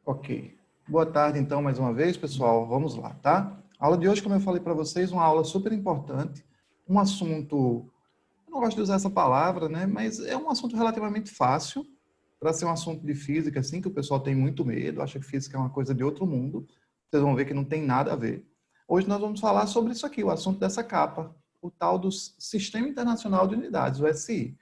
Ok. Boa tarde, então, mais uma vez, pessoal. Vamos lá, tá? A aula de hoje, como eu falei para vocês, uma aula super importante, um assunto, eu não gosto de usar essa palavra, né? Mas é um assunto relativamente fácil para ser um assunto de física, assim, que o pessoal tem muito medo, acha que física é uma coisa de outro mundo. Vocês vão ver que não tem nada a ver. Hoje nós vamos falar sobre isso aqui, o assunto dessa capa, o tal do Sistema Internacional de Unidades, o SI.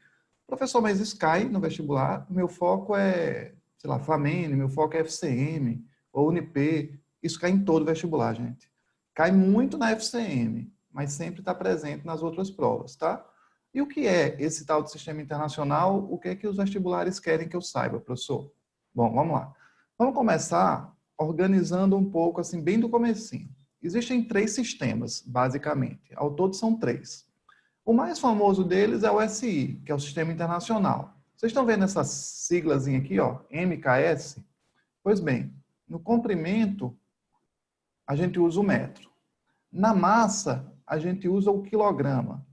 Professor, mas isso cai no vestibular? Meu foco é, sei lá, FAMEN, meu foco é FCM ou Unip. Isso cai em todo vestibular, gente. Cai muito na FCM, mas sempre está presente nas outras provas, tá? E o que é esse tal de sistema internacional? O que é que os vestibulares querem que eu saiba, professor? Bom, vamos lá. Vamos começar organizando um pouco, assim, bem do comecinho. Existem 3 sistemas, basicamente. Ao todo são 3. O mais famoso deles é o SI, que é o Sistema Internacional. Vocês estão vendo essa siglazinha aqui, ó, MKS? Pois bem, no comprimento, a gente usa o metro. Na massa, a gente usa o quilograma.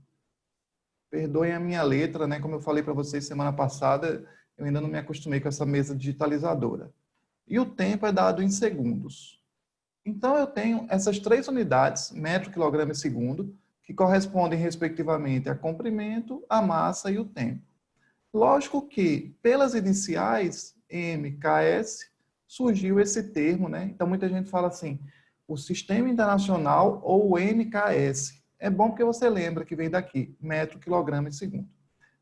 Perdoem a minha letra, né? Como eu falei para vocês semana passada, eu ainda não me acostumei com essa mesa digitalizadora. E o tempo é dado em segundos. Então, eu tenho essas 3 unidades, metro, quilograma e segundo, que correspondem, respectivamente, a comprimento, a massa e o tempo. Lógico que, pelas iniciais, MKS, surgiu esse termo, né? Então, muita gente fala assim, o Sistema Internacional ou o MKS. É bom porque você lembra que vem daqui, metro, quilograma e segundo.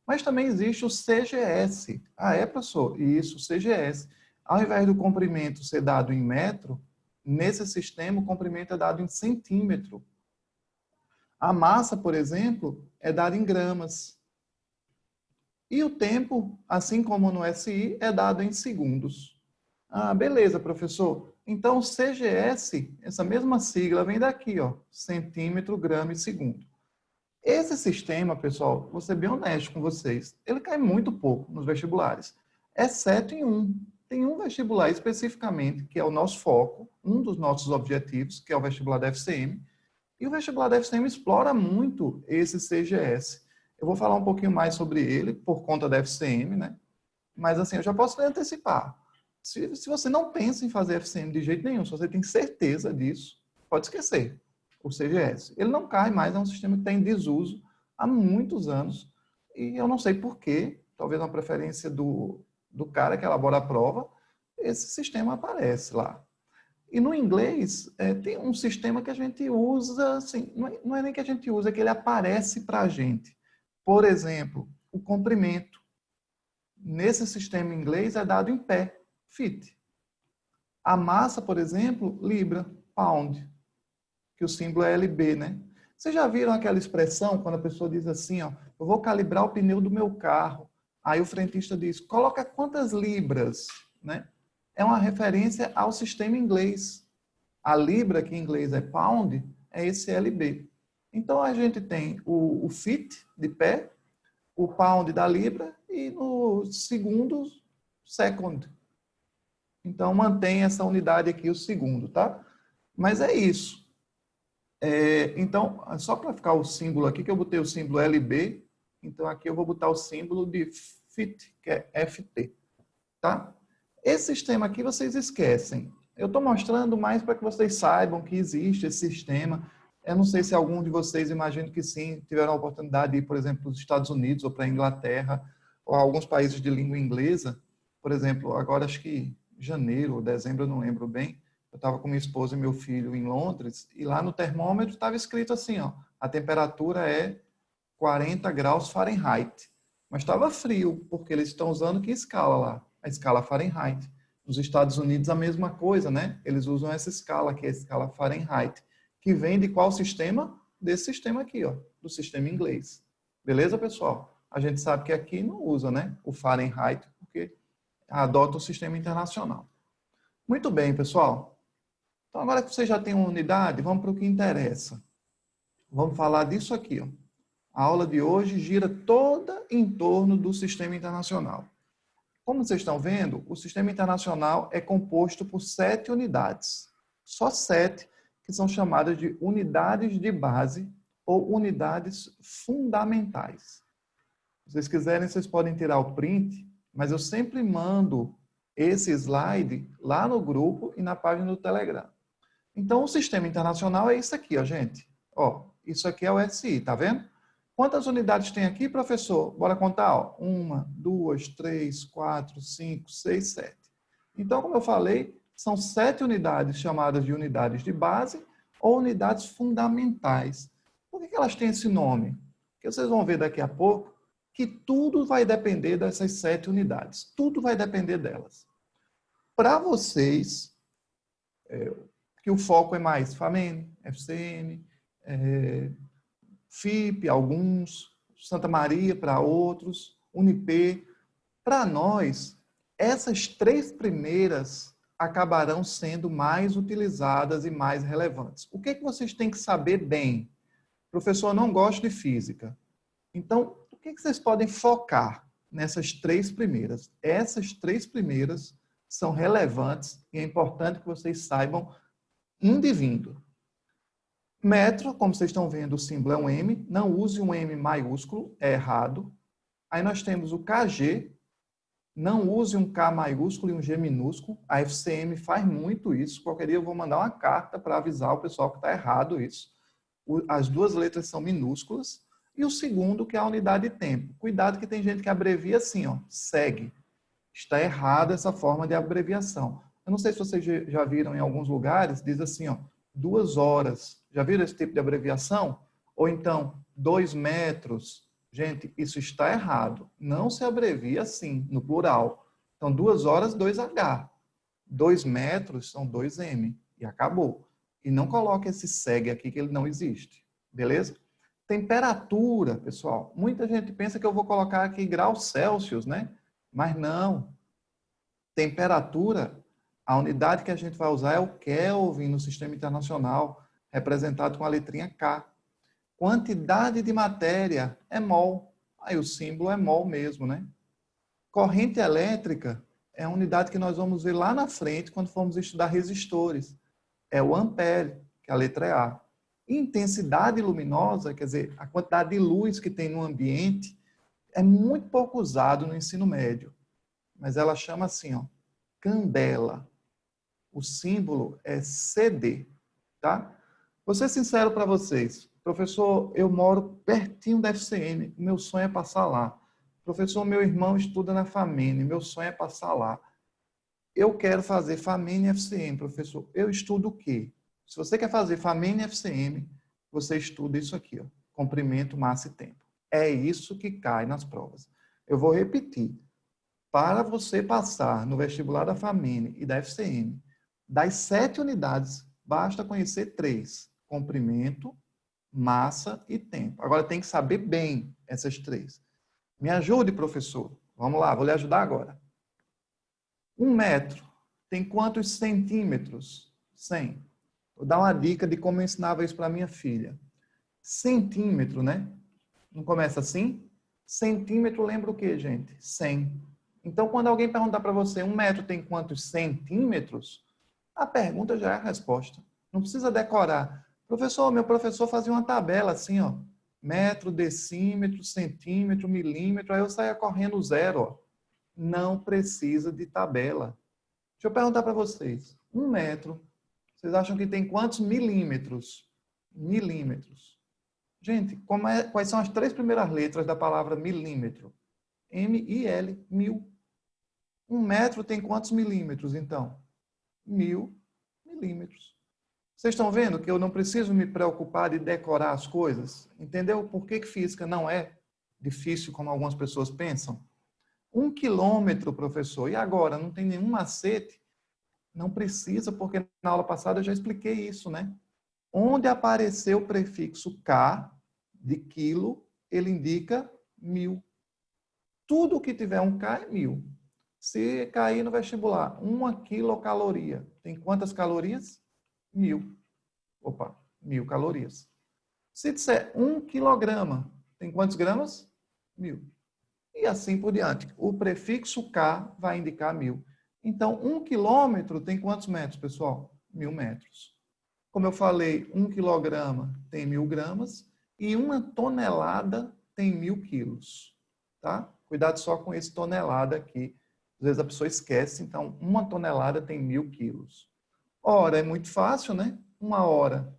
Mas também existe o CGS. Ah, é, professor? Isso, CGS. Ao invés do comprimento ser dado em metro, nesse sistema o comprimento é dado em centímetro. A massa, por exemplo, é dada em gramas. E o tempo, assim como no SI, é dado em segundos. Ah, beleza, professor. Então, o CGS, essa mesma sigla, vem daqui, ó, centímetro, grama e segundo. Esse sistema, pessoal, vou ser bem honesto com vocês, ele cai muito pouco nos vestibulares, exceto em um. Tem um vestibular especificamente, que é o nosso foco, um dos nossos objetivos, que é o vestibular da FCM, e o vestibular da FCM explora muito esse CGS. Eu vou falar um pouquinho mais sobre ele, por conta da FCM, né? Mas assim, eu já posso lhe antecipar. Se você não pensa em fazer FCM de jeito nenhum, se você tem certeza disso, pode esquecer o CGS. Ele não cai mais, é um sistema que está em desuso há muitos anos. E eu não sei porquê, talvez uma preferência do cara que elabora a prova, esse sistema aparece lá. E no inglês, tem um sistema que a gente usa, assim, não é nem que a gente usa, é que ele aparece para a gente. Por exemplo, o comprimento. Nesse sistema inglês é dado em pé, feet. A massa, por exemplo, libra, pound, que o símbolo é LB, né? Vocês já viram aquela expressão quando a pessoa diz assim, ó, eu vou calibrar o pneu do meu carro. Aí o frentista diz, coloca quantas libras, né? É uma referência ao sistema inglês. A libra, que em inglês é pound, é esse LB. Então a gente tem o feet, de pé, o pound da libra e no segundo, second. Então, mantém essa unidade aqui, o segundo, tá? Mas é isso. Então, só para ficar o símbolo aqui, que eu botei o símbolo LB, então aqui eu vou botar o símbolo de FIT, que é FT, tá? Esse sistema aqui vocês esquecem. Eu estou mostrando mais para que vocês saibam que existe esse sistema. Eu não sei se algum de vocês, imagino que sim, tiveram a oportunidade de ir, por exemplo, para os Estados Unidos ou para a Inglaterra, ou alguns países de língua inglesa. Por exemplo, agora acho que janeiro ou dezembro, eu não lembro bem, eu estava com minha esposa e meu filho em Londres, e lá no termômetro estava escrito assim, ó, a temperatura é 40 graus Fahrenheit. Mas estava frio, porque eles estão usando que escala lá? A escala Fahrenheit. Nos Estados Unidos a mesma coisa, né? Eles usam essa escala, que é a escala Fahrenheit, que vem de qual sistema? Desse sistema aqui, ó, do sistema inglês. Beleza, pessoal? A gente sabe que aqui não usa, né, o Fahrenheit, porque adota o sistema internacional. Muito bem, pessoal. Então, agora que você já tem uma unidade, vamos para o que interessa. Vamos falar disso aqui, ó. A aula de hoje gira toda em torno do sistema internacional. Como vocês estão vendo, o sistema internacional é composto por 7 unidades. Só 7 que são chamadas de unidades de base ou unidades fundamentais. Se vocês quiserem, vocês podem tirar o print, mas eu sempre mando esse slide lá no grupo e na página do Telegram. Então, o sistema internacional é isso aqui, ó, gente. Ó, isso aqui é o SI, tá vendo? Quantas unidades tem aqui, professor? Bora contar, ó. 1, 2, 3, 4, 5, 6, 7. Então, como eu falei, são 7 unidades chamadas de unidades de base ou unidades fundamentais. Por que elas têm esse nome? Porque vocês vão ver daqui a pouco que tudo vai depender dessas 7 unidades. Tudo vai depender delas. Para vocês, que o foco é mais FAMEN, FCM, FIP, alguns, Santa Maria para outros, Unip. Para nós, essas 3 primeiras acabarão sendo mais utilizadas e mais relevantes. O que é que vocês têm que saber bem? Professor, não gosto de física. Então, o que é que vocês podem focar nessas 3 primeiras? Essas 3 primeiras são relevantes e é importante que vocês saibam indo e vindo. Metro, como vocês estão vendo, o símbolo é um M. Não use um M maiúsculo, é errado. Aí nós temos o KG. Não use um K maiúsculo e um G minúsculo. A FCM faz muito isso. Qualquer dia eu vou mandar uma carta para avisar o pessoal que está errado isso. As 2 letras são minúsculas. E o segundo, que é a unidade de tempo. Cuidado que tem gente que abrevia assim, ó, segue. Está errada essa forma de abreviação. Eu não sei se vocês já viram em alguns lugares, diz assim, ó, 2 horas. Já viram esse tipo de abreviação? Ou então, 2 metros. Gente, isso está errado. Não se abrevia assim, no plural. Então, 2 horas, 2H. 2 metros são 2M. E acabou. E não coloque esse segue aqui, que ele não existe. Beleza? Temperatura, pessoal. Muita gente pensa que eu vou colocar aqui graus Celsius, né? Mas não. Temperatura, a unidade que a gente vai usar é o Kelvin no sistema internacional, representado com a letrinha K. Quantidade de matéria é mol. Aí o símbolo é mol mesmo, né? Corrente elétrica é a unidade que nós vamos ver lá na frente quando formos estudar resistores. É o ampere, que a letra é A. Intensidade luminosa, quer dizer, a quantidade de luz que tem no ambiente, é muito pouco usado no ensino médio. Mas ela chama assim, ó, candela. O símbolo é CD, tá? Vou ser sincero para vocês. Professor, eu moro pertinho da FCM, meu sonho é passar lá. Professor, meu irmão estuda na FAMEN, meu sonho é passar lá. Eu quero fazer FAMEN e FCM, professor. Eu estudo o quê? Se você quer fazer FAMEN e FCM, você estuda isso aqui, ó, comprimento, massa e tempo. É isso que cai nas provas. Eu vou repetir. Para você passar no vestibular da FAMEN e da FCM, das 7 unidades, basta conhecer 3. Comprimento, massa e tempo. Agora tem que saber bem essas 3. Me ajude, professor. Vamos lá, vou lhe ajudar agora. 1 metro tem quantos centímetros? 100. Vou dar uma dica de como eu ensinava isso para minha filha. Centímetro, né? Não começa assim? Centímetro lembra o quê, gente? 100. Então, quando alguém perguntar para você, 1 metro tem quantos centímetros? A pergunta já é a resposta. Não precisa decorar. Professor, meu professor fazia uma tabela assim, ó. Metro, decímetro, centímetro, milímetro. Aí eu saía correndo 0, ó. Não precisa de tabela. Deixa eu perguntar para vocês. 1 metro, vocês acham que tem quantos milímetros? Milímetros. Gente, quais são as 3 primeiras letras da palavra milímetro? M-I-L, mil. 1 metro tem quantos milímetros, então? 1000 milímetros. Vocês estão vendo que eu não preciso me preocupar de decorar as coisas? Entendeu por que física não é difícil como algumas pessoas pensam? 1 quilômetro, professor. E agora? Não tem nenhum macete? Não precisa, porque na aula passada eu já expliquei isso, né? Onde apareceu o prefixo K, de quilo, ele indica 1000. Tudo que tiver um K é 1000. Se cair no vestibular, 1 quilocaloria, tem quantas calorias? 1000. Opa, 1000 calorias. Se disser 1 quilograma, tem quantos gramas? 1000. E assim por diante. O prefixo K vai indicar 1000. Então, 1 quilômetro tem quantos metros, pessoal? 1000 metros. Como eu falei, 1 quilograma tem 1000 gramas e 1 tonelada tem 1000 quilos. Tá? Cuidado só com esse tonelada aqui. vezes a pessoa esquece, então 1 tonelada tem 1000 quilos. Hora é muito fácil, né? 1 hora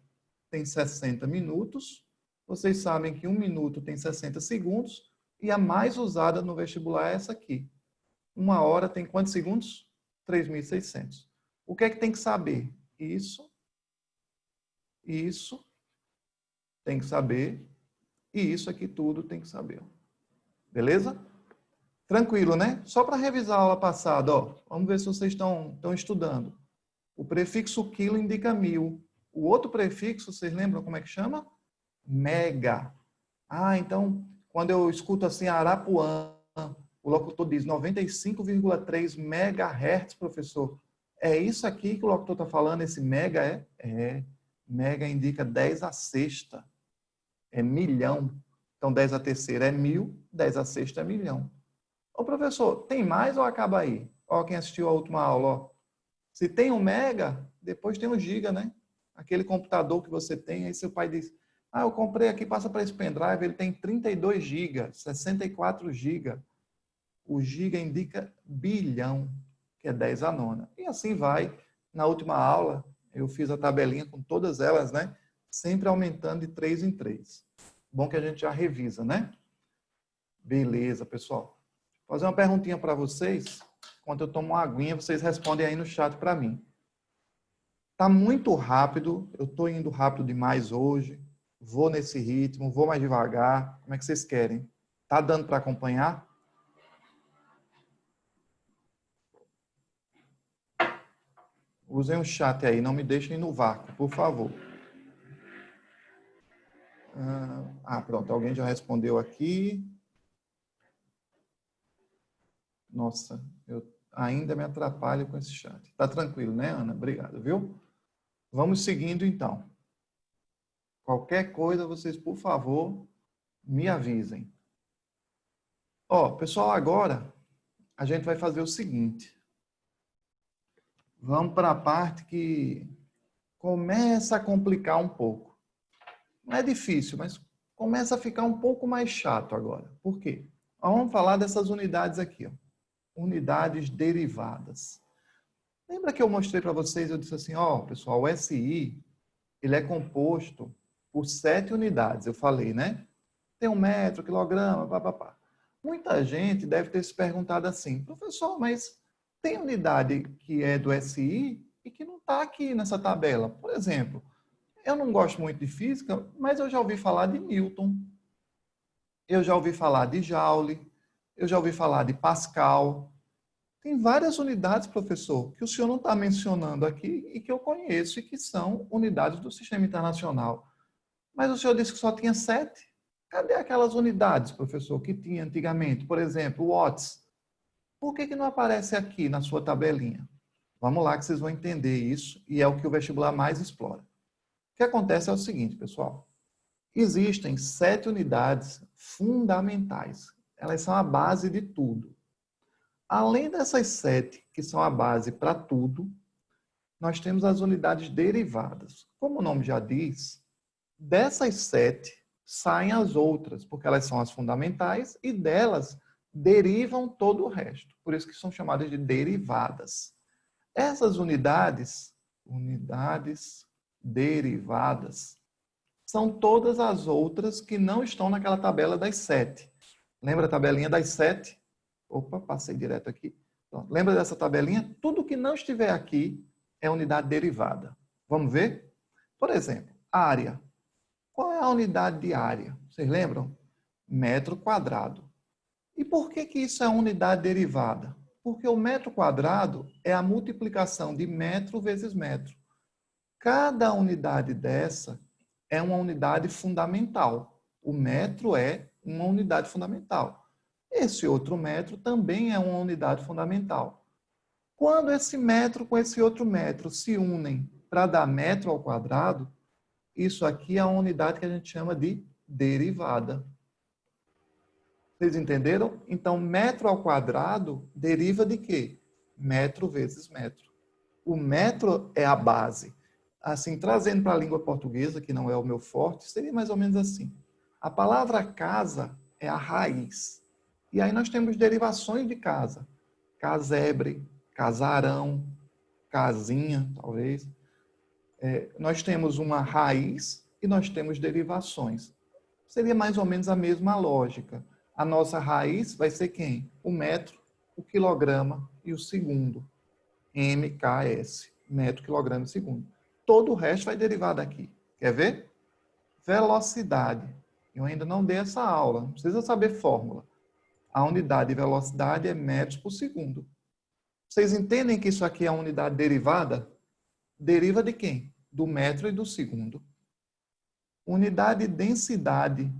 tem 60 minutos. Vocês sabem que 1 minuto tem 60 segundos e a mais usada no vestibular é essa aqui. 1 hora tem quantos segundos? 3.600. O que é que tem que saber? Isso tem que saber e isso aqui tudo tem que saber. Beleza? Tranquilo, né? Só para revisar a aula passada, ó. Vamos ver se vocês estão estudando. O prefixo quilo indica 1000. O outro prefixo, vocês lembram como é que chama? Mega. Ah, então, quando eu escuto assim Arapuã, o locutor diz 95,3 megahertz, professor. É isso aqui que o locutor está falando, esse mega é? É. Mega indica 10 à sexta. É milhão. Então, 10 à terceira é 1000, 10 à sexta é milhão. Ô, professor, tem mais ou acaba aí? Ó, quem assistiu a última aula, ó. Se tem 1 mega, depois tem 1 giga, né? Aquele computador que você tem, aí seu pai diz, ah, eu comprei aqui, passa para esse pendrive, ele tem 32 gigas, 64 gigas. O giga indica bilhão, que é 10 à nona. E assim vai. Na última aula, eu fiz a tabelinha com todas elas, né? Sempre aumentando de 3 em 3. Bom que a gente já revisa, né? Beleza, pessoal. Vou fazer uma perguntinha para vocês. Enquanto eu tomo uma aguinha, vocês respondem aí no chat para mim. Tá muito rápido, eu estou indo rápido demais hoje. Vou nesse ritmo, vou mais devagar. Como é que vocês querem? Tá dando para acompanhar? Usem o chat aí, não me deixem no vácuo, por favor. Pronto, alguém já respondeu aqui. Nossa, eu ainda me atrapalho com esse chat. Tá tranquilo, né, Ana? Obrigado, viu? Vamos seguindo, então. Qualquer coisa, vocês, por favor, me avisem. Ó, pessoal, agora a gente vai fazer o seguinte. Vamos para a parte que começa a complicar um pouco. Não é difícil, mas começa a ficar um pouco mais chato agora. Por quê? Vamos falar dessas unidades aqui, ó. Unidades derivadas. Lembra que eu mostrei para vocês, eu disse assim, ó, pessoal, o SI, ele é composto por 7 unidades, eu falei, né? Tem 1 metro, quilograma, papapá. Muita gente deve ter se perguntado assim, professor, mas tem unidade que é do SI e que não está aqui nessa tabela. Por exemplo, eu não gosto muito de física, mas eu já ouvi falar de Newton, eu já ouvi falar de Joule, eu já ouvi falar de Pascal. Tem várias unidades, professor, que o senhor não está mencionando aqui e que eu conheço e que são unidades do Sistema Internacional. Mas o senhor disse que só tinha 7. Cadê aquelas unidades, professor, que tinha antigamente? Por exemplo, watts. Por que não aparece aqui na sua tabelinha? Vamos lá que vocês vão entender isso e é o que o vestibular mais explora. O que acontece é o seguinte, pessoal. Existem 7 unidades fundamentais. Elas são a base de tudo. Além dessas 7, que são a base para tudo, nós temos as unidades derivadas. Como o nome já diz, dessas 7 saem as outras, porque elas são as fundamentais e delas derivam todo o resto. Por isso que são chamadas de derivadas. Essas unidades derivadas, são todas as outras que não estão naquela tabela das 7. Lembra a tabelinha das 7? Opa, passei direto aqui. Pronto. Lembra dessa tabelinha? Tudo que não estiver aqui é unidade derivada. Vamos ver? Por exemplo, área. Qual é a unidade de área? Vocês lembram? Metro quadrado. E por que isso é unidade derivada? Porque o metro quadrado é a multiplicação de metro vezes metro. Cada unidade dessa é uma unidade fundamental. O metro é uma unidade fundamental. Esse outro metro também é uma unidade fundamental. Quando esse metro com esse outro metro se unem para dar metro ao quadrado, isso aqui é a unidade que a gente chama de derivada. Vocês entenderam? Então, metro ao quadrado deriva de quê? Metro vezes metro. O metro é a base. Assim, trazendo para a língua portuguesa, que não é o meu forte, seria mais ou menos assim. A palavra casa é a raiz. E aí nós temos derivações de casa. casebre, casarão, casinha, talvez. Nós temos uma raiz e nós temos derivações. Seria mais ou menos a mesma lógica. A nossa raiz vai ser quem? O metro, o quilograma e o segundo. MKS, metro, quilograma e segundo. Todo o resto vai derivar daqui. Quer ver? Velocidade. Eu ainda não dei essa aula, não precisa saber fórmula. A unidade de velocidade é metros por segundo. Vocês entendem que isso aqui é a unidade derivada? Deriva de quem? Do metro e do segundo. Unidade de densidade.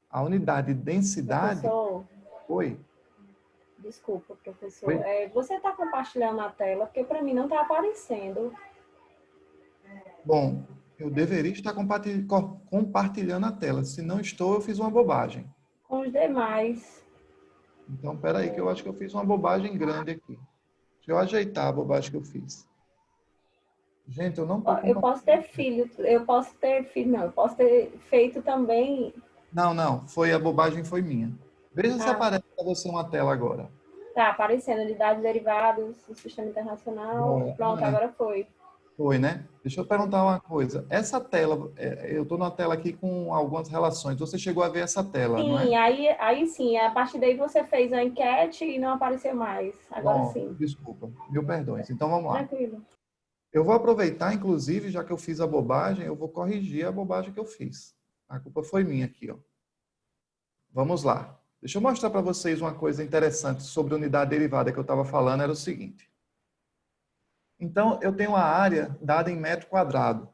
A unidade de densidade... Professor, Oi. desculpa, professor. Oi. Você está compartilhando a tela? Porque para mim não está aparecendo. Bom, eu deveria estar compartilhando a tela. Se não estou, eu fiz uma bobagem. Com os demais. Então, espera aí, que eu acho que eu fiz uma bobagem grande aqui. Deixa eu ajeitar a bobagem que eu fiz. Gente, eu não estou Eu posso ter filho, não, eu posso ter feito também. Não, a bobagem foi minha. Veja se aparece para você uma tela agora. Tá aparecendo unidades derivadas do sistema internacional. Pronto, agora foi. Foi, né? Deixa eu perguntar uma coisa. Essa tela, eu estou na tela aqui com algumas relações. Você chegou a ver essa tela, Sim, não é? aí sim, a partir daí você fez a enquete e não apareceu mais. Agora Bom, sim. desculpa, mil perdões. Então vamos lá. Tranquilo. Eu vou aproveitar, inclusive, já que eu fiz a bobagem, eu vou corrigir a bobagem que eu fiz. A culpa foi minha aqui, ó. Vamos lá. Deixa eu mostrar para vocês uma coisa interessante sobre unidade derivada que eu estava falando, era o seguinte. Então, eu tenho a área dada em metro quadrado,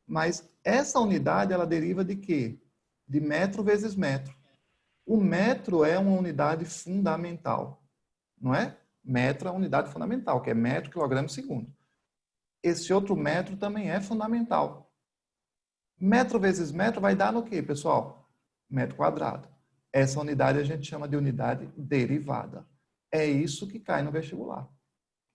mas essa unidade, ela deriva de quê? De metro vezes metro. O metro é uma unidade fundamental, não é? Metro é uma unidade fundamental, que é metro, quilograma e segundo. Esse outro metro também é fundamental. Metro vezes metro vai dar no quê, pessoal? Metro quadrado. Essa unidade a gente chama de unidade derivada. É isso que cai no vestibular.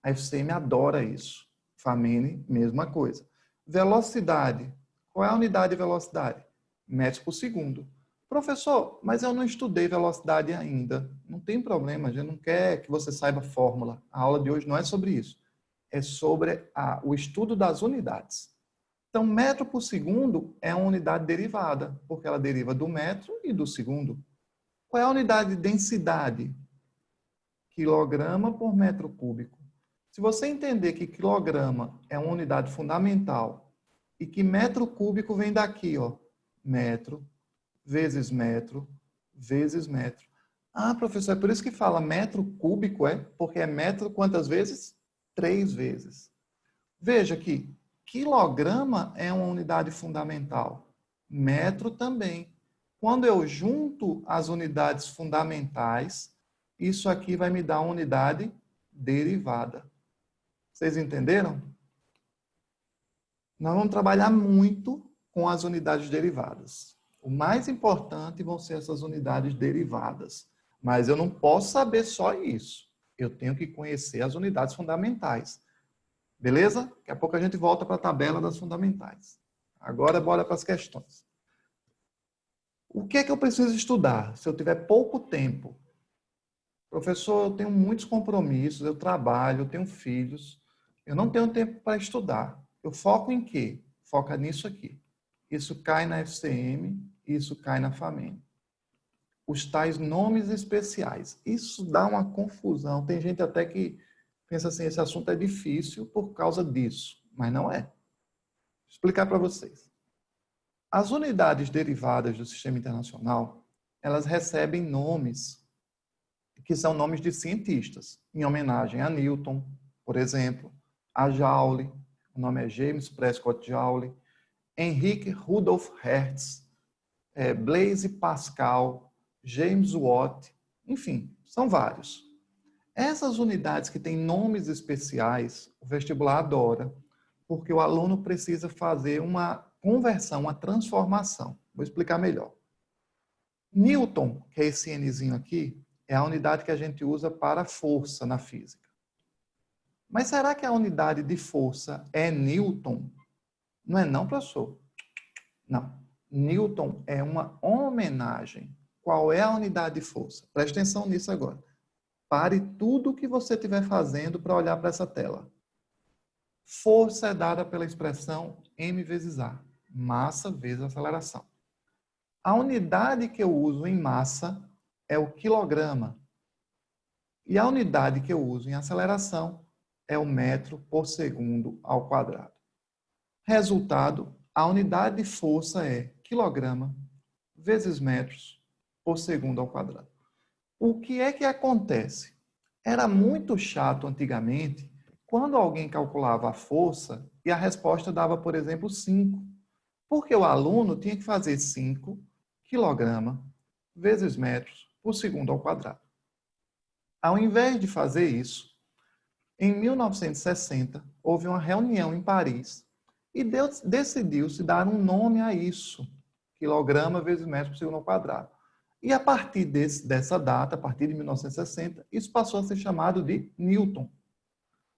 A FCM adora isso. FAMENE, mesma coisa. Velocidade. Qual é a unidade de velocidade? Metros por segundo. Professor, mas eu não estudei velocidade ainda. Não tem problema, a gente não quer que você saiba fórmula. A aula de hoje não é sobre isso. É sobre o estudo das unidades. Então, metro por segundo é uma unidade derivada, porque ela deriva do metro e do segundo. Qual é a unidade de densidade? Quilograma por metro cúbico. Se você entender que quilograma é uma unidade fundamental e que metro cúbico vem daqui, ó, metro vezes metro vezes metro. Ah, professor, é por isso que fala metro cúbico, é? Porque é metro quantas vezes? 3 vezes. Veja que quilograma é uma unidade fundamental. Metro também. Quando eu junto as unidades fundamentais, isso aqui vai me dar uma unidade derivada. Vocês entenderam? Nós vamos trabalhar muito com as unidades derivadas. O mais importante vão ser essas unidades derivadas. Mas eu não posso saber só isso. Eu tenho que conhecer as unidades fundamentais. Beleza? Daqui a pouco a gente volta para a tabela das fundamentais. Agora, bora para as questões. O que é que eu preciso estudar se eu tiver pouco tempo? Professor, eu tenho muitos compromissos, eu trabalho, eu tenho filhos, eu não tenho tempo para estudar. Eu foco em quê? Foca nisso aqui. Isso cai na FCM, isso cai na FAMENE. Os tais nomes especiais. Isso dá uma confusão. Tem gente até que pensa assim, esse assunto é difícil por causa disso, mas não é. Vou explicar para vocês. As unidades derivadas do sistema internacional, elas recebem nomes que são nomes de cientistas, em homenagem a Newton, por exemplo, a Joule, o nome é James Prescott Joule, Henrik Rudolf Hertz, Blaise Pascal, James Watt, enfim, são vários. Essas unidades que têm nomes especiais, o vestibular adora, porque o aluno precisa fazer uma conversão, uma transformação. Vou explicar melhor. Newton, que é esse Nzinho aqui, é a unidade que a gente usa para força na física. Mas será que a unidade de força é Newton? Não é não, professor? Não. Newton é uma homenagem. Qual é a unidade de força? Presta atenção nisso agora. Pare tudo o que você estiver fazendo para olhar para essa tela. Força é dada pela expressão m vezes a, massa vezes aceleração. A unidade que eu uso em massa é o quilograma. E a unidade que eu uso em aceleração é o metro por segundo ao quadrado. Resultado, a unidade de força é quilograma vezes metros por segundo ao quadrado. O que é que acontece? Era muito chato antigamente quando alguém calculava a força e a resposta dava, por exemplo, 5. Porque o aluno tinha que fazer 5 quilograma vezes metros por segundo ao quadrado. Ao invés de fazer isso, em 1960, houve uma reunião em Paris e decidiu-se dar um nome a isso, quilograma vezes metro por segundo ao quadrado. E a partir dessa data, a partir de 1960, isso passou a ser chamado de Newton.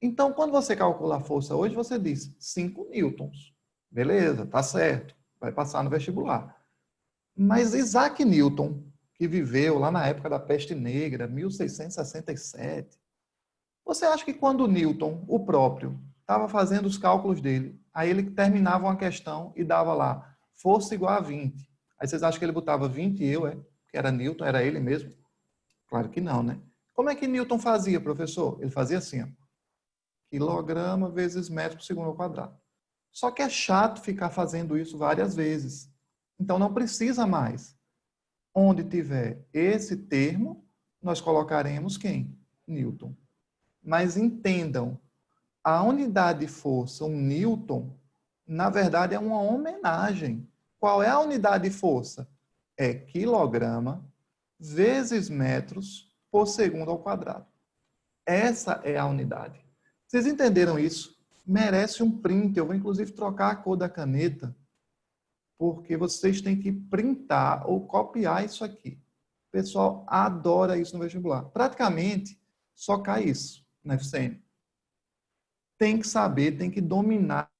Então, quando você calcula a força hoje, você diz 5 newtons. Beleza, tá certo, vai passar no vestibular. Mas Isaac Newton, que viveu lá na época da peste negra, 1667, você acha que quando Newton, o próprio, estava fazendo os cálculos dele, aí ele terminava uma questão e dava lá, força igual a 20. Aí vocês acham que ele botava 20 que era Newton, era ele mesmo? Claro que não, né? Como é que Newton fazia, professor? Ele fazia assim, ó, quilograma vezes metro por segundo ao quadrado. Só que é chato ficar fazendo isso várias vezes. Então não precisa mais. Onde tiver esse termo, nós colocaremos quem? Newton. Mas entendam, a unidade de força, um newton, na verdade é uma homenagem. Qual é a unidade de força? É quilograma vezes metros por segundo ao quadrado. Essa é a unidade. Vocês entenderam isso? Merece um print. Eu vou inclusive trocar a cor da caneta, porque vocês têm que printar ou copiar isso aqui. O pessoal adora isso no vestibular. Praticamente só cai isso na FCM. Tem que saber, tem que dominar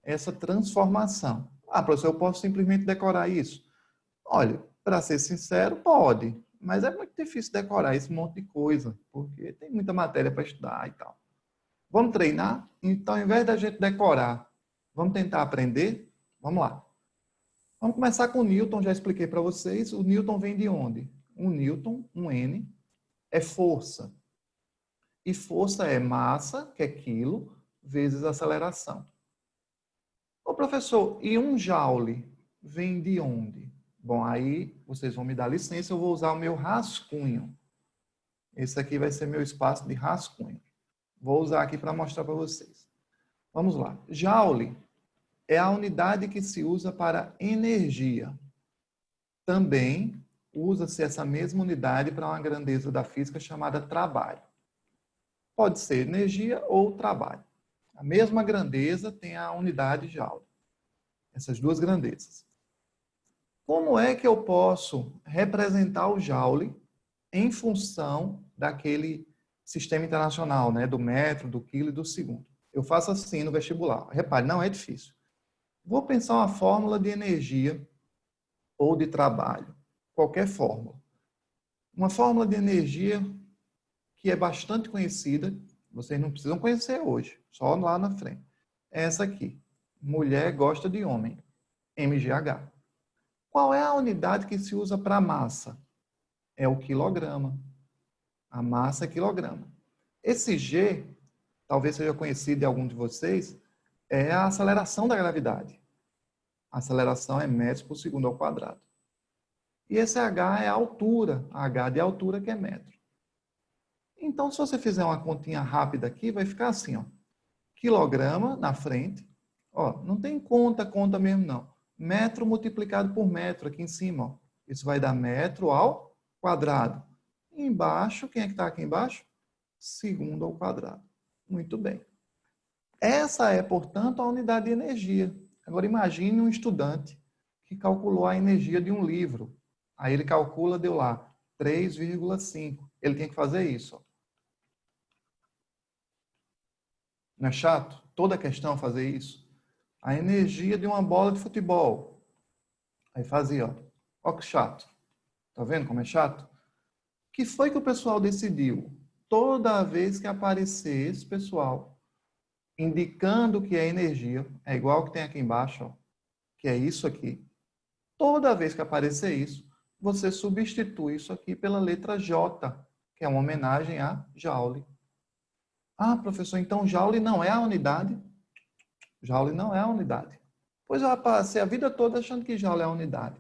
essa transformação. Ah, professor, eu posso simplesmente decorar isso? Olha, para ser sincero, pode, mas é muito difícil decorar esse monte de coisa, porque tem muita matéria para estudar e tal. Vamos treinar? Então, ao invés da gente decorar, vamos tentar aprender? Vamos lá. Vamos começar com o Newton, já expliquei para vocês. O Newton vem de onde? Um Newton, um N, é força. E força é massa, que é quilo, vezes aceleração. Ô professor, e um joule vem de onde? Bom, aí vocês vão me dar licença, eu vou usar o meu rascunho. Esse aqui vai ser meu espaço de rascunho. Vou usar aqui para mostrar para vocês. Vamos lá. Joule é a unidade que se usa para energia. Também usa-se essa mesma unidade para uma grandeza da física chamada trabalho. Pode ser energia ou trabalho. A mesma grandeza tem a unidade Joule. Essas duas grandezas. Como é que eu posso representar o Joule em função daquele sistema internacional, né, do metro, do quilo e do segundo? Eu faço assim no vestibular. Repare, não é difícil. Vou pensar uma fórmula de energia ou de trabalho. Qualquer fórmula. Uma fórmula de energia que é bastante conhecida, vocês não precisam conhecer hoje, só lá na frente. É essa aqui. Mulher gosta de homem. MGH. Qual é a unidade que se usa para massa? É o quilograma. A massa é quilograma. Esse G, talvez seja conhecido de algum de vocês, é a aceleração da gravidade. A aceleração é metros por segundo ao quadrado. E esse H é a altura. A H de altura que é metro. Então, se você fizer uma continha rápida aqui, vai ficar assim, ó. Quilograma na frente. Ó, não tem conta mesmo não. Metro multiplicado por metro aqui em cima, ó. Isso vai dar metro ao quadrado. E embaixo, quem é que está aqui embaixo? Segundo ao quadrado. Muito bem. Essa é, portanto, a unidade de energia. Agora, imagine um estudante que calculou a energia de um livro. Aí ele calcula, deu lá 3,5. Ele tem que fazer isso. Ó. Não é chato? Toda questão fazer isso. A energia de uma bola de futebol. Aí fazia, ó. Ó que chato. Tá vendo como é chato? O que foi que o pessoal decidiu? toda vez que aparecer esse pessoal indicando que é energia, é igual que tem aqui embaixo, ó, que é isso aqui. Toda vez que aparecer isso, você substitui isso aqui pela letra J, que é uma homenagem a Joule. Ah, professor, então Joule não é a unidade? Joule não é a unidade. Pois eu passei a vida toda achando que Joule é a unidade.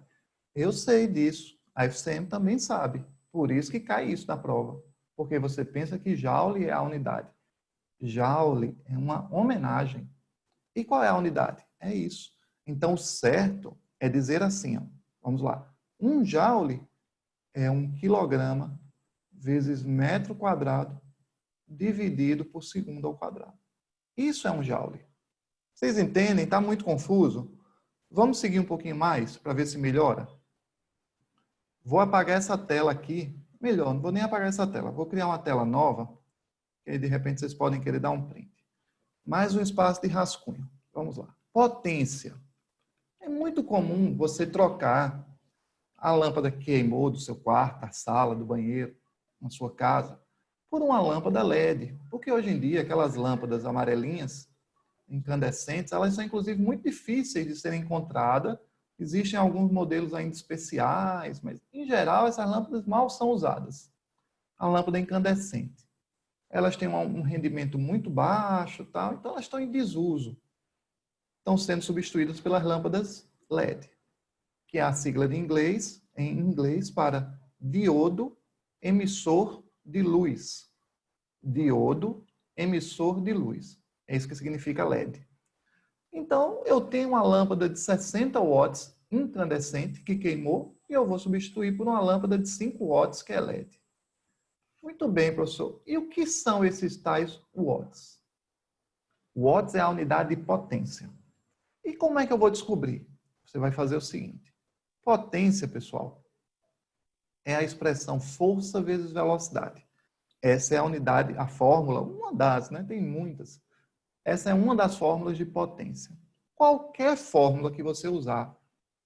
Eu sei disso. A FCM também sabe. Por isso que cai isso na prova. Porque você pensa que Joule é a unidade. Joule é uma homenagem. E qual é a unidade? É isso. Então, o certo é dizer assim, ó, vamos lá. 1 joule é 1 quilograma vezes metro quadrado dividido por segundo ao quadrado. Isso é 1 joule. Vocês entendem? Está muito confuso? Vamos seguir um pouquinho mais para ver se melhora? Vou apagar essa tela aqui. Melhor, não vou nem apagar essa tela. Vou criar uma tela nova, que aí de repente vocês podem querer dar um print. Mais um espaço de rascunho. Vamos lá. Potência. É muito comum você trocar a lâmpada que queimou do seu quarto, da sala, do banheiro, na sua casa, por uma lâmpada LED. Porque hoje em dia, aquelas lâmpadas amarelinhas, incandescentes, elas são inclusive muito difíceis de serem encontradas. Existem alguns modelos ainda especiais, mas em geral essas lâmpadas mal são usadas. A lâmpada incandescente. Elas têm um rendimento muito baixo, tal, então elas estão em desuso. Estão sendo substituídas pelas lâmpadas LED, que é a sigla em inglês para diodo emissor de luz. Diodo emissor de luz. É isso que significa LED. Então, eu tenho uma lâmpada de 60 watts incandescente que queimou e eu vou substituir por uma lâmpada de 5 watts que é LED. Muito bem, professor. E o que são esses tais watts? Watts é a unidade de potência. E como é que eu vou descobrir? Você vai fazer o seguinte. Potência, pessoal, é a expressão força vezes velocidade. Essa é a unidade, a fórmula, uma das, né? Tem muitas. Essa é uma das fórmulas de potência. Qualquer fórmula que você usar,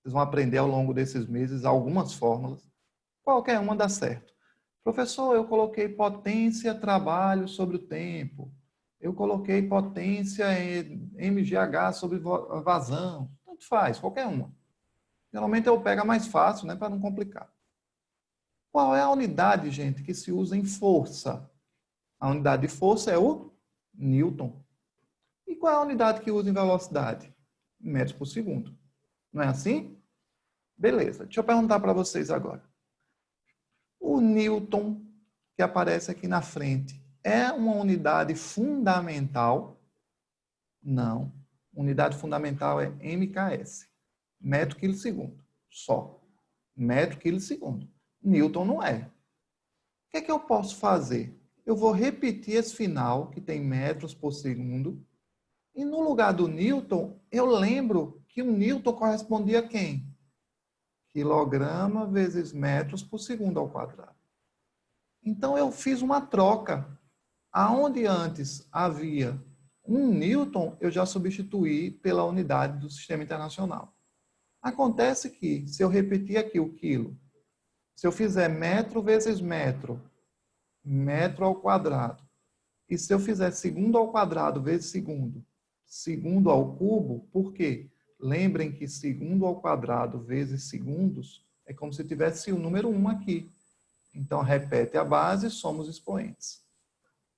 vocês vão aprender ao longo desses meses algumas fórmulas, qualquer uma dá certo. Professor, eu coloquei potência trabalho sobre o tempo. Eu coloquei potência MGH sobre vazão. Tanto faz, qualquer uma. Geralmente eu pego a mais fácil, né, para não complicar. Qual é a unidade, gente, que se usa em força? A unidade de força é o Newton. E qual é a unidade que usa em velocidade? Metros por segundo. Não é assim? Beleza. Deixa eu perguntar para vocês agora. O Newton, que aparece aqui na frente, é uma unidade fundamental? Não. Unidade fundamental é MKS. Metro quilo segundo. Só. Metro quilo segundo. Newton não é. O que é que eu posso fazer? Eu vou repetir esse final, que tem metros por segundo, e no lugar do Newton, eu lembro que o Newton correspondia a quem? Quilograma vezes metros por segundo ao quadrado. Então, eu fiz uma troca. Aonde antes havia 1 Newton, eu já substituí pela unidade do Sistema Internacional. Acontece que, se eu repetir aqui o quilo, se eu fizer metro vezes metro, metro ao quadrado, e se eu fizer segundo ao quadrado vezes segundo, segundo ao cubo, por quê? Lembrem que segundo ao quadrado vezes segundos é como se tivesse o número 1 aqui. Então, repete a base, somos expoentes.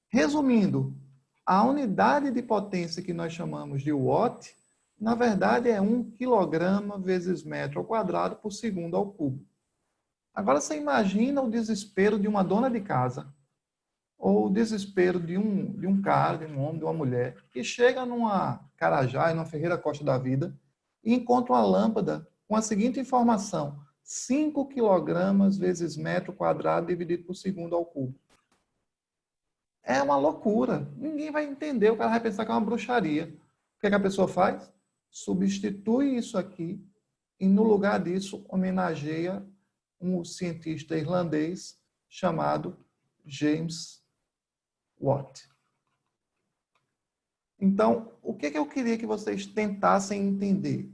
Resumindo, a unidade de potência que nós chamamos de watt, na verdade é 1 quilograma vezes metro ao quadrado por segundo ao cubo. Agora, você imagina o desespero de uma dona de casa, ou o desespero de um cara, de um homem, de uma mulher, que chega numa Carajás, numa Ferreira Costa da vida, e encontra uma lâmpada com a seguinte informação: 5 quilogramas vezes metro quadrado dividido por segundo ao cubo. É uma loucura. Ninguém vai entender, o cara vai pensar que é uma bruxaria. O que é que a pessoa faz? Substitui isso aqui e, no lugar disso, homenageia um cientista irlandês chamado James Watt. Então, o que eu queria que vocês tentassem entender?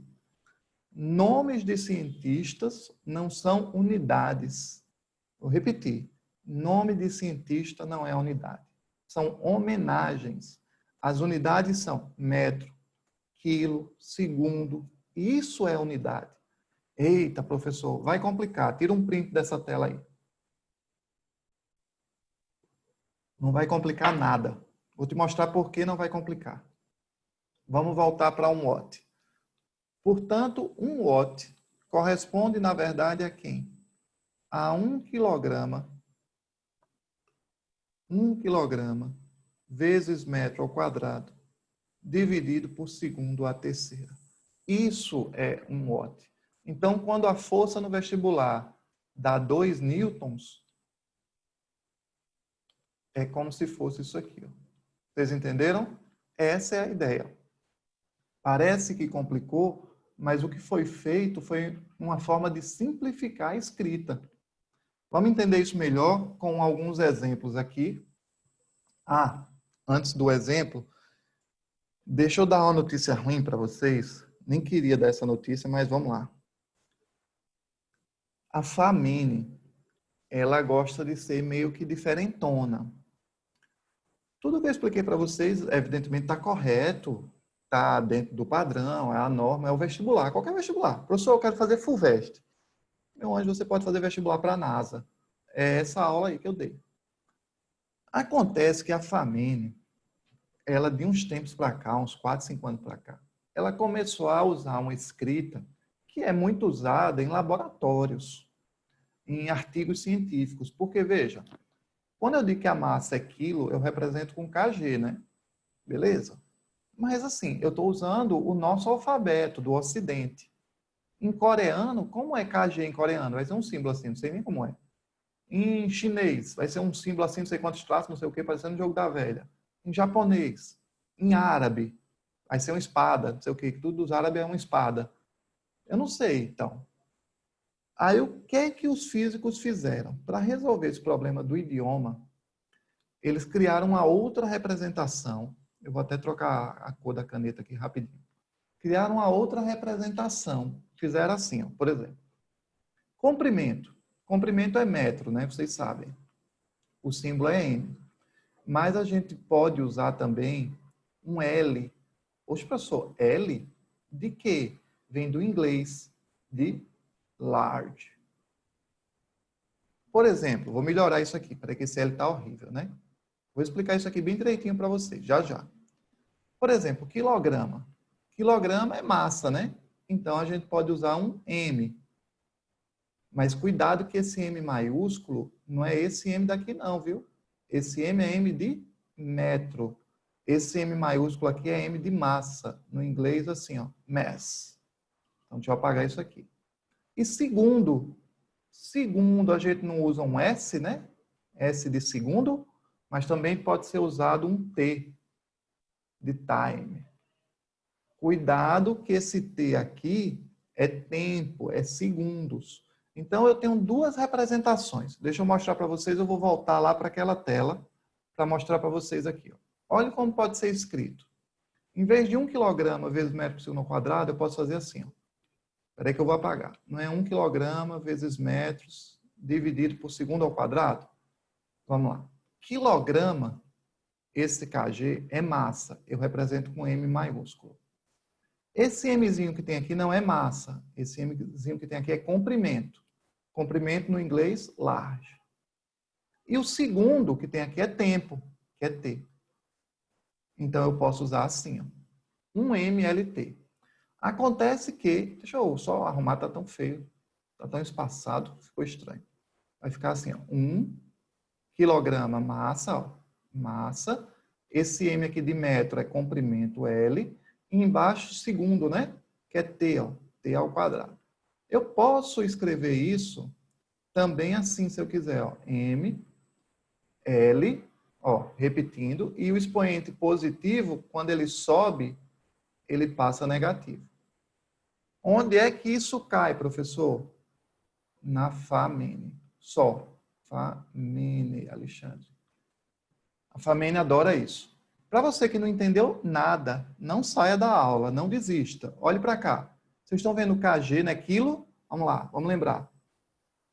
Nomes de cientistas não são unidades. Vou repetir. Nome de cientista não é unidade. São homenagens. As unidades são metro, quilo, segundo. Isso é unidade. Eita, professor, vai complicar. Tira um print dessa tela aí. Não vai complicar nada. Vou te mostrar por que não vai complicar. Vamos voltar para um watt. Portanto, um watt corresponde, na verdade, a quem? A 1 quilograma. 1 quilograma vezes metro ao quadrado, dividido por segundo à terceira. Isso é um watt. Então, quando a força no vestibular dá 2 newtons, é como se fosse isso aqui. Ó. Vocês entenderam? Essa é a ideia. Parece que complicou, mas o que foi feito foi uma forma de simplificar a escrita. Vamos entender isso melhor com alguns exemplos aqui. Antes do exemplo, deixa eu dar uma notícia ruim para vocês. Nem queria dar essa notícia, mas vamos lá. A Famine, ela gosta de ser meio que diferentona. Tudo que eu expliquei para vocês, evidentemente, está correto, está dentro do padrão, é a norma, é o vestibular, qualquer vestibular. Professor, eu quero fazer FUVEST. Meu anjo, você pode fazer vestibular para a NASA. É essa aula aí que eu dei. Acontece que a Famine, ela de uns tempos para cá, uns 4, 5 anos para cá, ela começou a usar uma escrita que é muito usada em laboratórios, em artigos científicos. Porque, veja, quando eu digo que a massa é quilo, eu represento com kg, né? Beleza? Mas, assim, eu estou usando o nosso alfabeto do Ocidente. Em coreano, como é kg em coreano? Vai ser um símbolo assim, não sei nem como é. Em chinês, vai ser um símbolo assim, não sei quantos traços, não sei o que, parecendo um jogo da velha. Em japonês. Em árabe, vai ser uma espada, não sei o que, tudo dos árabes é uma espada. Eu não sei, então. Aí, o que os físicos fizeram? Para resolver esse problema do idioma, eles criaram uma outra representação. Eu vou até trocar a cor da caneta aqui rapidinho. Criaram uma outra representação. Fizeram assim, ó, por exemplo. Comprimento. Comprimento é metro, né? Vocês sabem. O símbolo é M. Mas a gente pode usar também um L. Hoje, professor, L de quê? Vem do inglês, de large. Por exemplo, vou melhorar isso aqui, para que esse L está horrível, né? Vou explicar isso aqui bem direitinho para vocês, já já. Por exemplo, quilograma. Quilograma é massa, né? Então, a gente pode usar um M. Mas cuidado que esse M maiúsculo não é esse M daqui não, viu? Esse M é M de metro. Esse M maiúsculo aqui é M de massa. No inglês, assim, ó, mass. Então, deixa eu apagar isso aqui. E segundo. Segundo, a gente não usa um S, né? S de segundo, mas também pode ser usado um T de time. Cuidado que esse T aqui é tempo, é segundos. Então, eu tenho duas representações. Deixa eu mostrar para vocês, eu vou voltar lá para aquela tela para mostrar para vocês aqui. Ó. Olha como pode ser escrito. Em vez de 1 quilograma vezes metro por segundo ao quadrado, eu posso fazer assim. Espera aí que eu vou apagar. Não é 1 quilograma vezes metros dividido por segundo ao quadrado? Vamos lá. Quilograma, esse kg, é massa. Eu represento com M maiúsculo. Esse Mzinho que tem aqui não é massa. Esse Mzinho que tem aqui é comprimento. Comprimento no inglês, large. E o segundo que tem aqui é tempo, que é T. Então, eu posso usar assim, ó, um MLT. Acontece que, deixa eu só arrumar, tá tão feio, tá tão espaçado, ficou estranho. Vai ficar assim, ó, 1 quilograma massa, ó, massa. Esse M aqui de metro é comprimento L. E embaixo, segundo, né? Que é T, ó, T ao quadrado. Eu posso escrever isso também assim, se eu quiser, ó, M, L, ó, repetindo, e o expoente positivo, quando ele sobe, ele passa negativo. Onde é que isso cai, professor? Na Famine. Só. Famine, Alexandre. A Famine adora isso. Para você que não entendeu nada, não saia da aula, não desista. Olhe para cá. Vocês estão vendo kg, né? Quilo? Vamos lá, vamos lembrar.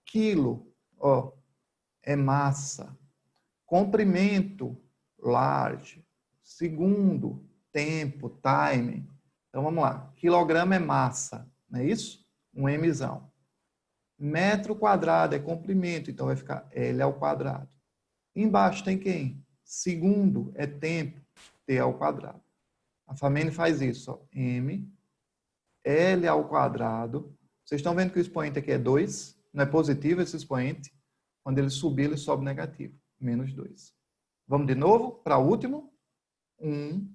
Quilo, ó. é massa. Comprimento, large. Segundo, tempo, time. Então, vamos lá. Quilograma é massa, não é isso? Um Mzão. Metro quadrado é comprimento, então vai ficar L ao quadrado. Embaixo tem quem? Segundo é tempo, T ao quadrado. A Famene faz isso, ó. M, L ao quadrado. Vocês estão vendo que o expoente aqui é 2? Não é positivo esse expoente? Quando ele subir, ele sobe negativo. Menos 2. Vamos de novo para o último. 1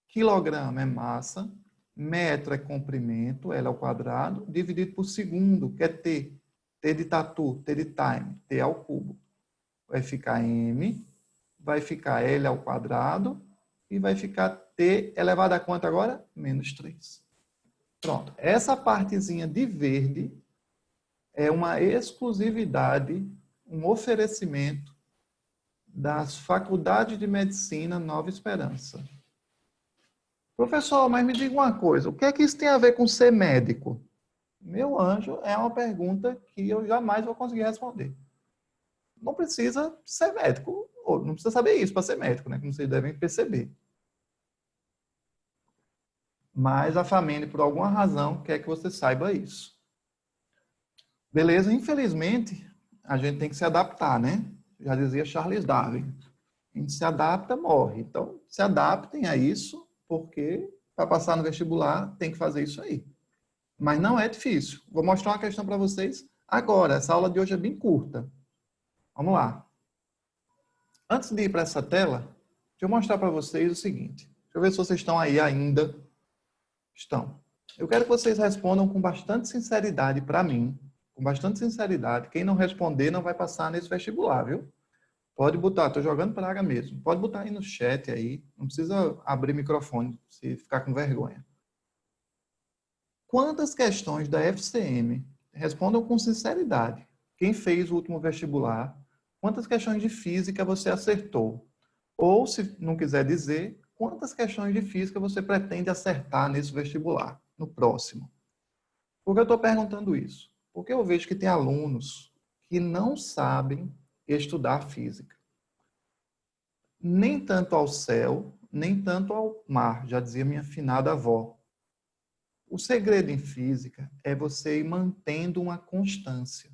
quilograma é massa, metro é comprimento, L ao quadrado, dividido por segundo, que é T. T de tatu, T de time, T ao cubo. Vai ficar M, vai ficar L ao quadrado e vai ficar T elevado a quanto agora? Menos 3. Pronto. Essa partezinha de verde é uma exclusividade, um oferecimento das Faculdades de Medicina Nova Esperança. Professor, mas me diga uma coisa, o que é que isso tem a ver com ser médico? Meu anjo, é uma pergunta que eu jamais vou conseguir responder. Não precisa ser médico, ou não precisa saber isso para ser médico, né? Como vocês devem perceber. Mas a Famene, por alguma razão, quer que você saiba isso. Beleza? Infelizmente, a gente tem que se adaptar, né? Já dizia Charles Darwin. A gente se adapta, morre. Então, se adaptem a isso, porque para passar no vestibular tem que fazer isso aí. Mas não é difícil. Vou mostrar uma questão para vocês agora. Essa aula de hoje é bem curta. Vamos lá. Antes de ir para essa tela, deixa eu mostrar para vocês o seguinte. Deixa eu ver se vocês estão aí ainda. Estão. Eu quero que vocês respondam com bastante sinceridade para mim. Com bastante sinceridade. Quem não responder não vai passar nesse vestibular, viu? Pode botar, estou jogando praga mesmo. Pode botar aí no chat aí. Não precisa abrir microfone se ficar com vergonha. Quantas questões da FCM, respondam com sinceridade, quem fez o último vestibular, quantas questões de física você acertou? Ou, se não quiser dizer, quantas questões de física você pretende acertar nesse vestibular, no próximo? Por que eu estou perguntando isso? Porque eu vejo que tem alunos que não sabem estudar física. Nem tanto ao céu, nem tanto ao mar, já dizia minha finada avó. O segredo em física é você ir mantendo uma constância.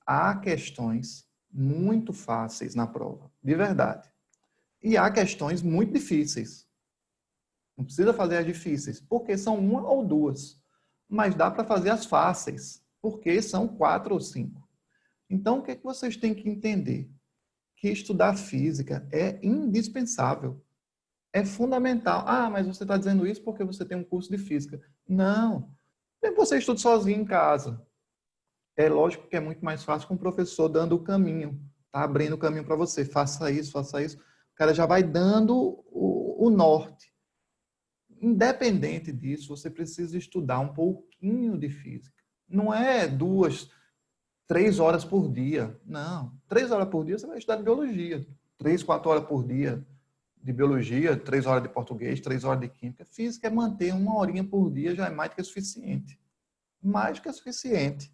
Há questões muito fáceis na prova, de verdade. E há questões muito difíceis. Não precisa fazer as difíceis, porque são uma ou duas. Mas dá para fazer as fáceis, porque são 4 ou 5. Então, o que é que vocês têm que entender? Que estudar física é indispensável. É fundamental. Ah, mas você está dizendo isso porque você tem um curso de física. Não. Você estuda sozinho em casa. É lógico que é muito mais fácil com o professor dando o caminho. Tá abrindo o caminho para você. Faça isso, faça isso. O cara já vai dando o norte. Independente disso, você precisa estudar um pouquinho de física. Não é 2, 3 horas por dia. Não. 3 horas por dia você vai estudar biologia. 3, 4 horas por dia de biologia, 3 horas de português, 3 horas de química. Física é manter 1 horinha por dia, já é mais do que suficiente. Mais do que suficiente.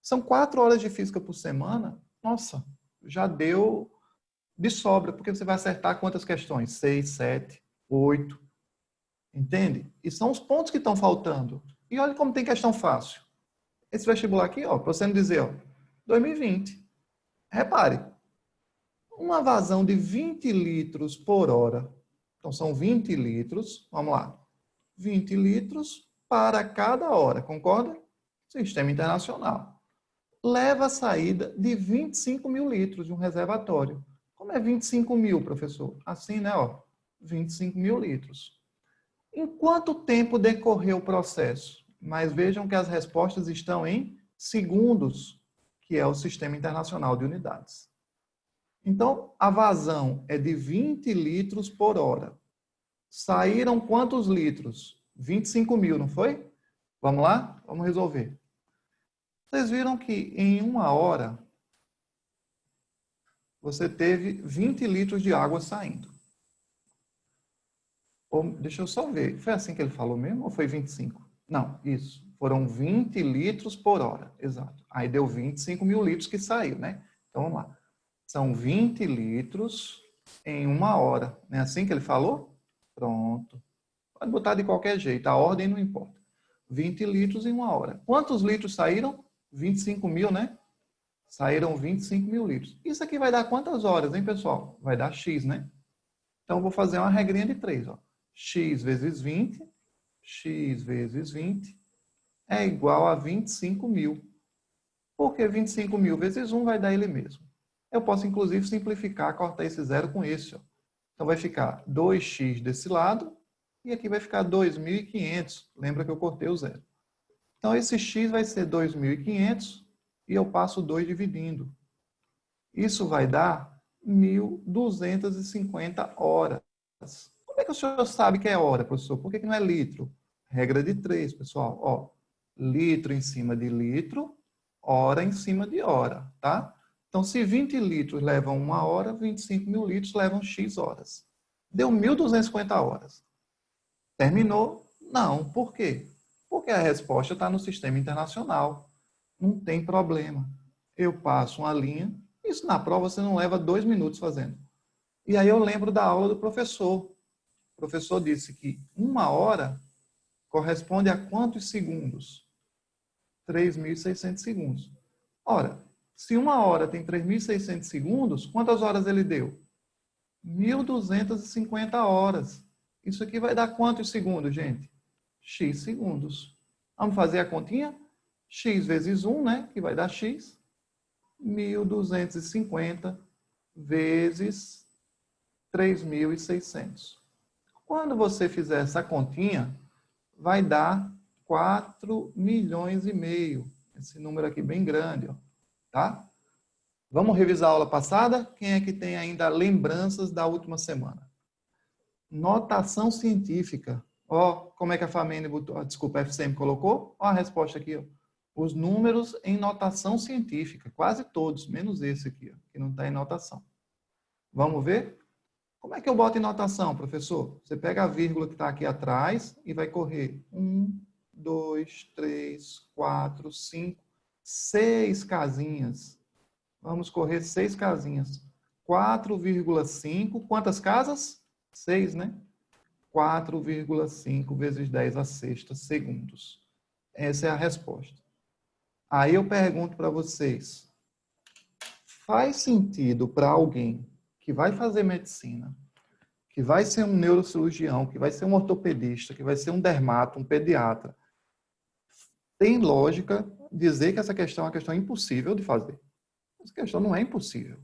São 4 horas de física por semana. Nossa, já deu de sobra, porque você vai acertar quantas questões? 6, 7, 8. Entende? E são os pontos que estão faltando. E olha como tem questão fácil. Esse vestibular aqui, ó, para você não dizer, ó, 2020. Repare, uma vazão de 20 litros por hora. Então, são 20 litros, vamos lá, 20 litros para cada hora, concorda? Sistema internacional. Leva a saída de 25 mil litros de um reservatório. Como é 25 mil, professor? Assim, né? Ó, 25 mil litros. Em quanto tempo decorreu o processo? Mas vejam que as respostas estão em segundos, que é o Sistema Internacional de Unidades. Então, a vazão é de 20 litros por hora. Saíram quantos litros? 25 mil, não foi? Vamos lá? Vamos resolver. Vocês viram que em 1 hora, você teve 20 litros de água saindo. Deixa eu só ver. Foi assim que ele falou mesmo ou foi 25? Não, isso. Foram 20 litros por hora. Exato. Aí deu 25 mil litros que saiu, né? Então, vamos lá. São 20 litros em 1 hora. Não é assim que ele falou? Pronto. Pode botar de qualquer jeito, a ordem não importa. 20 litros em 1 hora. Quantos litros saíram? 25 mil, né? Saíram 25 mil litros. Isso aqui vai dar quantas horas, hein, pessoal? Vai dar X, né? Então, eu vou fazer uma regrinha de 3. Ó. X vezes 20 é igual a 25 mil. Porque 25 mil vezes 1 vai dar ele mesmo. Eu posso, inclusive, simplificar, cortar esse zero com esse. Ó. Então, vai ficar 2x desse lado e aqui vai ficar 2.500. Lembra que eu cortei o zero. Então, esse x vai ser 2.500 e eu passo 2 dividindo. Isso vai dar 1.250 horas. Como é que o senhor sabe que é hora, professor? Por que não é litro? Regra de 3, pessoal. Ó, litro em cima de litro, hora em cima de hora, tá? Então, se 20 litros levam 1 hora, 25 mil litros levam X horas. Deu 1.250 horas. Terminou? Não. Por quê? Porque a resposta está no sistema internacional. Não tem problema. Eu passo uma linha. Isso na prova você não leva 2 minutos fazendo. E aí eu lembro da aula do professor. O professor disse que 1 hora corresponde a quantos segundos? 3.600 segundos. Ora, se 1 hora tem 3.600 segundos, quantas horas ele deu? 1.250 horas. Isso aqui vai dar quantos segundos, gente? X segundos. Vamos fazer a continha? X vezes 1, né? Que vai dar X. 1.250 vezes 3.600. Quando você fizer essa continha, vai dar 4 milhões e meio. Esse número aqui bem grande, ó, tá? Vamos revisar a aula passada? Quem é que tem ainda lembranças da última semana? Notação científica. Ó, como é que a FAMEN botou, desculpa, a FCM colocou? Ó a resposta aqui, ó. Os números em notação científica, quase todos, menos esse aqui, ó, que não está em notação. Vamos ver? Como é que eu boto em notação, professor? Você pega a vírgula que está aqui atrás e vai correr 1, 2, 3, 4, 5, 6 casinhas. Vamos correr 6 casinhas. 4,5, quantas casas? 6, né? 4,5 vezes 10 a sexta segundos. Essa é a resposta. Aí eu pergunto para vocês, faz sentido para alguém que vai fazer medicina, que vai ser um neurocirurgião, que vai ser um ortopedista, que vai ser um dermato, um pediatra, tem lógica dizer que essa questão é uma questão impossível de fazer? Essa questão não é impossível.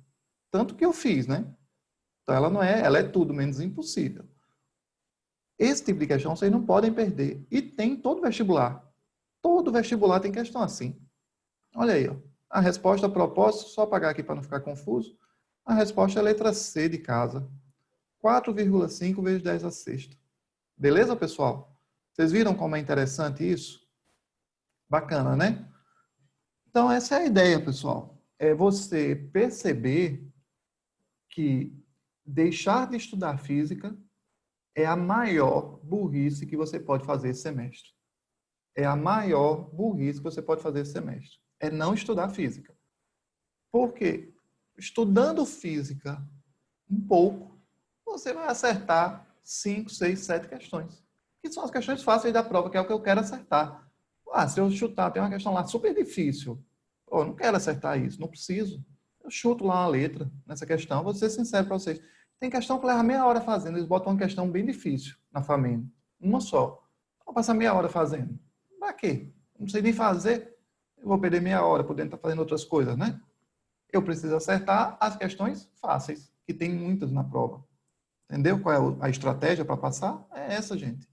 Tanto que eu fiz, né? Então ela é tudo menos impossível. Esse tipo de questão vocês não podem perder. E tem todo vestibular. Todo vestibular tem questão assim. Olha aí, ó. A resposta a propósito, só apagar aqui para não ficar confuso. A resposta é a letra C de casa. 4,5 vezes 10 a sexta. Beleza, pessoal? Vocês viram como é interessante isso? Bacana, né? Então, essa é a ideia, pessoal. É você perceber que deixar de estudar física é a maior burrice que você pode fazer esse semestre. É a maior burrice que você pode fazer esse semestre. É não estudar física. Por quê? Estudando física um pouco, você vai acertar 5, 6, 7 questões. Que são as questões fáceis da prova, que é o que eu quero acertar. Ah, se eu chutar, tem uma questão lá super difícil. Eu não quero acertar isso, não preciso. Eu chuto lá uma letra nessa questão, vou ser sincero para vocês. Tem questão que leva meia hora fazendo, eles botam uma questão bem difícil na FAMEN. Uma só. Vou passar meia hora fazendo. Pra quê? Não sei nem fazer. Eu vou perder meia hora podendo estar fazendo outras coisas, né? Eu preciso acertar as questões fáceis, que tem muitas na prova. Entendeu qual é a estratégia para passar? É essa, gente.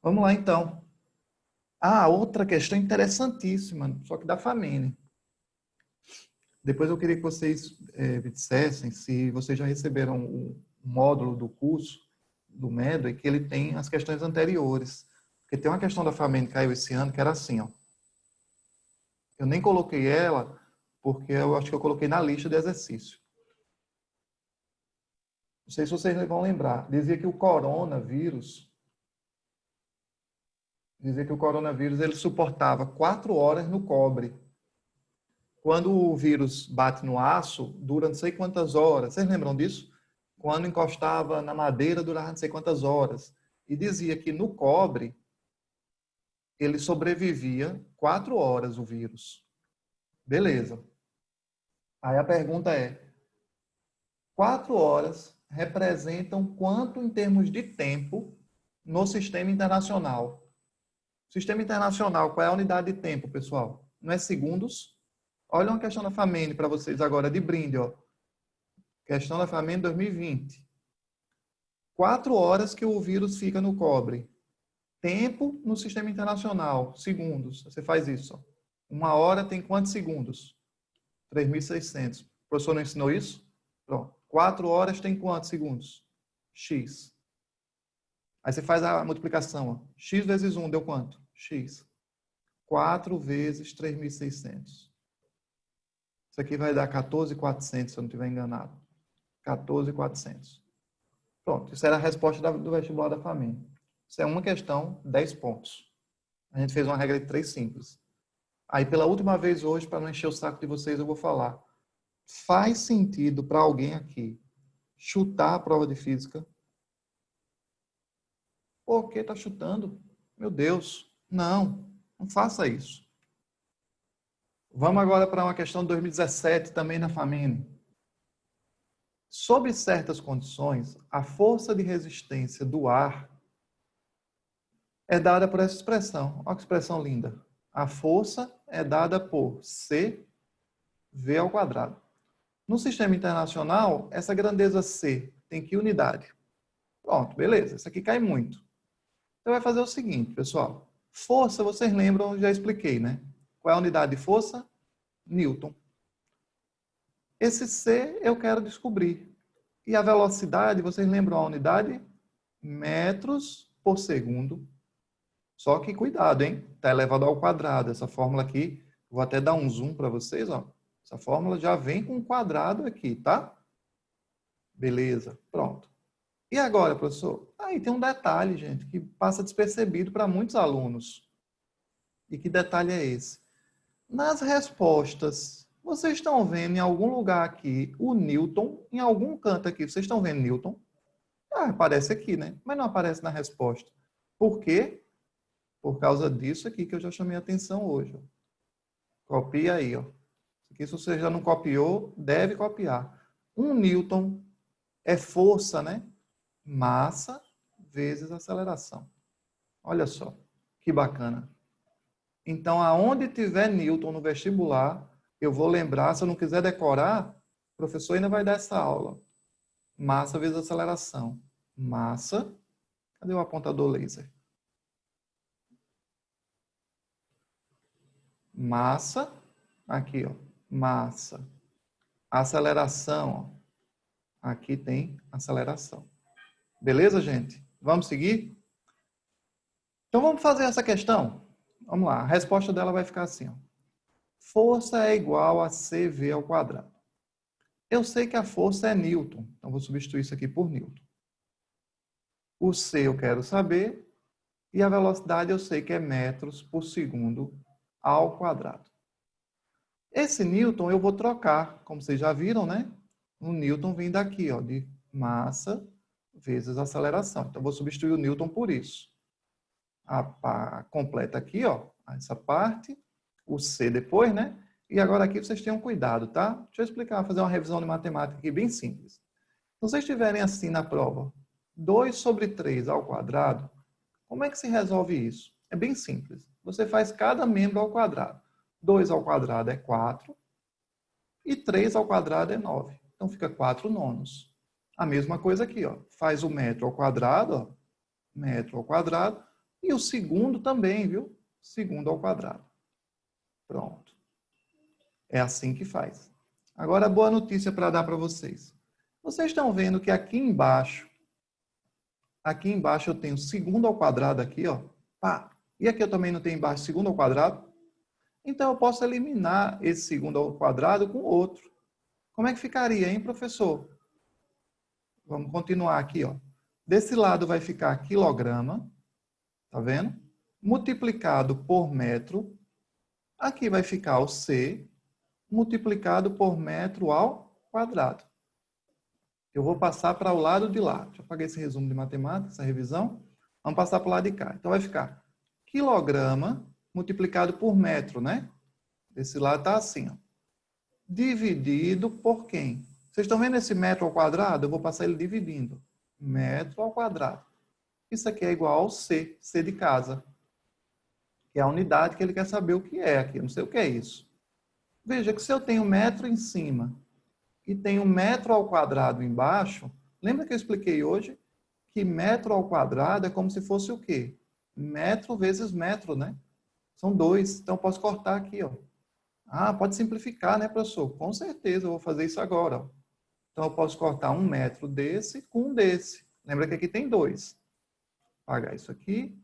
Vamos lá, então. Ah, outra questão interessantíssima, só que da FAMEN. Depois eu queria que vocês me dissessem se vocês já receberam o módulo do curso do Medway, que ele tem as questões anteriores. Porque tem uma questão da FAMEN que caiu esse ano, que era assim, ó. Eu nem coloquei ela, porque eu acho que eu coloquei na lista de exercício. Não sei se vocês vão lembrar. Dizia que o coronavírus ele suportava 4 horas no cobre. Quando o vírus bate no aço, dura não sei quantas horas. Vocês lembram disso? Quando encostava na madeira, durava não sei quantas horas. E dizia que no cobre, ele sobrevivia 4 horas, o vírus. Beleza. Aí a pergunta é, 4 horas representam quanto em termos de tempo no sistema internacional? Sistema internacional, qual é a unidade de tempo, pessoal? Não é segundos? Olha uma questão da FAMEN para vocês agora, de brinde, ó. Questão da FAMEN 2020. 4 horas que o vírus fica no cobre. Tempo no sistema internacional, segundos. Você faz isso, ó. 1 hora tem quantos segundos? 3.600. O professor não ensinou isso? Pronto. 4 horas tem quantos segundos? X. Aí você faz a multiplicação. Ó. X vezes 1 deu quanto? X. 4 vezes 3.600. Isso aqui vai dar 14.400, se eu não estiver enganado. 14.400. Pronto. Isso era a resposta do vestibular da FAMEN. Isso é uma questão, 10 pontos. A gente fez uma regra de 3 simples. Aí, pela última vez hoje, para não encher o saco de vocês, eu vou falar. Faz sentido para alguém aqui chutar a prova de física? Por que está chutando? Meu Deus. Não faça isso. Vamos agora para uma questão de 2017, também na FAMEN. Sob certas condições, a força de resistência do ar é dada por essa expressão. Olha que expressão linda. A força é dada por CV ao quadrado. No sistema internacional, essa grandeza C tem que unidade? Pronto, beleza. Isso aqui cai muito. Então, vai fazer o seguinte, pessoal. Força, vocês lembram, já expliquei, né? Qual é a unidade de força? Newton. Esse C eu quero descobrir. E a velocidade, vocês lembram a unidade? Metros por segundo. Só que cuidado, hein? Está elevado ao quadrado. Essa fórmula aqui, vou até dar um zoom para vocês, ó. Essa fórmula já vem com um quadrado aqui, tá? Beleza, pronto. E agora, professor? Aí tem um detalhe, gente, que passa despercebido para muitos alunos. E que detalhe é esse? Nas respostas, vocês estão vendo em algum lugar aqui o Newton, em algum canto aqui, vocês estão vendo Newton? Ah, aparece aqui, né? Mas não aparece na resposta. Por quê? Por causa disso aqui que eu já chamei a atenção hoje. Ó. Copia aí, ó. Aqui, se você já não copiou, deve copiar. 1 Newton é força, né? Massa vezes aceleração. Olha só, que bacana. Então, aonde tiver Newton no vestibular, eu vou lembrar, se eu não quiser decorar, o professor ainda vai dar essa aula. Massa vezes aceleração. Massa, cadê o apontador laser? Massa, aqui, ó, massa. Aceleração, ó. Aqui tem aceleração. Beleza, gente? Vamos seguir? Então, vamos fazer essa questão? Vamos lá, a resposta dela vai ficar assim, ó. Força é igual a CV ao quadrado. Eu sei que a força é Newton, então vou substituir isso aqui por Newton. O C eu quero saber, e a velocidade eu sei que é metros por segundo ao quadrado. Esse Newton eu vou trocar, como vocês já viram, né? O Newton vem daqui, ó, de massa vezes aceleração. Então, vou substituir o Newton por isso. A completa aqui, ó, essa parte, o C depois, né? E agora aqui vocês tenham cuidado, tá? Deixa eu explicar, fazer uma revisão de matemática aqui bem simples. Se vocês tiverem assim na prova, 2 sobre 3 ao quadrado, como é que se resolve isso? É bem simples. Você faz cada membro ao quadrado. 2 ao quadrado é 4 e 3 ao quadrado é 9. Então fica 4 nonos. A mesma coisa aqui, ó. Faz o metro ao quadrado, ó. Metro ao quadrado. E o segundo também, viu? Segundo ao quadrado. Pronto. É assim que faz. Agora, boa notícia para dar para vocês. Vocês estão vendo que aqui embaixo eu tenho segundo ao quadrado aqui, ó. Pá. E aqui eu também não tenho embaixo segundo ao quadrado. Então, eu posso eliminar esse segundo ao quadrado com outro. Como é que ficaria, hein, professor? Vamos continuar aqui, ó. Desse lado vai ficar quilograma, tá vendo? Multiplicado por metro. Aqui vai ficar o C. multiplicado por metro ao quadrado. Eu vou passar para o lado de lá. Deixa eu apagar esse resumo de matemática, essa revisão. Vamos passar para o lado de cá. Então vai ficar quilograma multiplicado por metro, né? Esse lado está assim, ó. Dividido por quem? Vocês estão vendo esse metro ao quadrado? Eu vou passar ele dividindo. Metro ao quadrado. Isso aqui é igual ao C, C de casa. Que é a unidade que ele quer saber o que é aqui. Eu não sei o que é isso. Veja que se eu tenho metro em cima e tenho metro ao quadrado embaixo, lembra que eu expliquei hoje que metro ao quadrado é como se fosse o quê? Metro vezes metro, né? São 2. Então eu posso cortar aqui, ó. Ah, pode simplificar, né, professor? Com certeza, eu vou fazer isso agora, ó. Então eu posso cortar 1 metro desse com um desse. Lembra que aqui tem 2. Apagar isso aqui.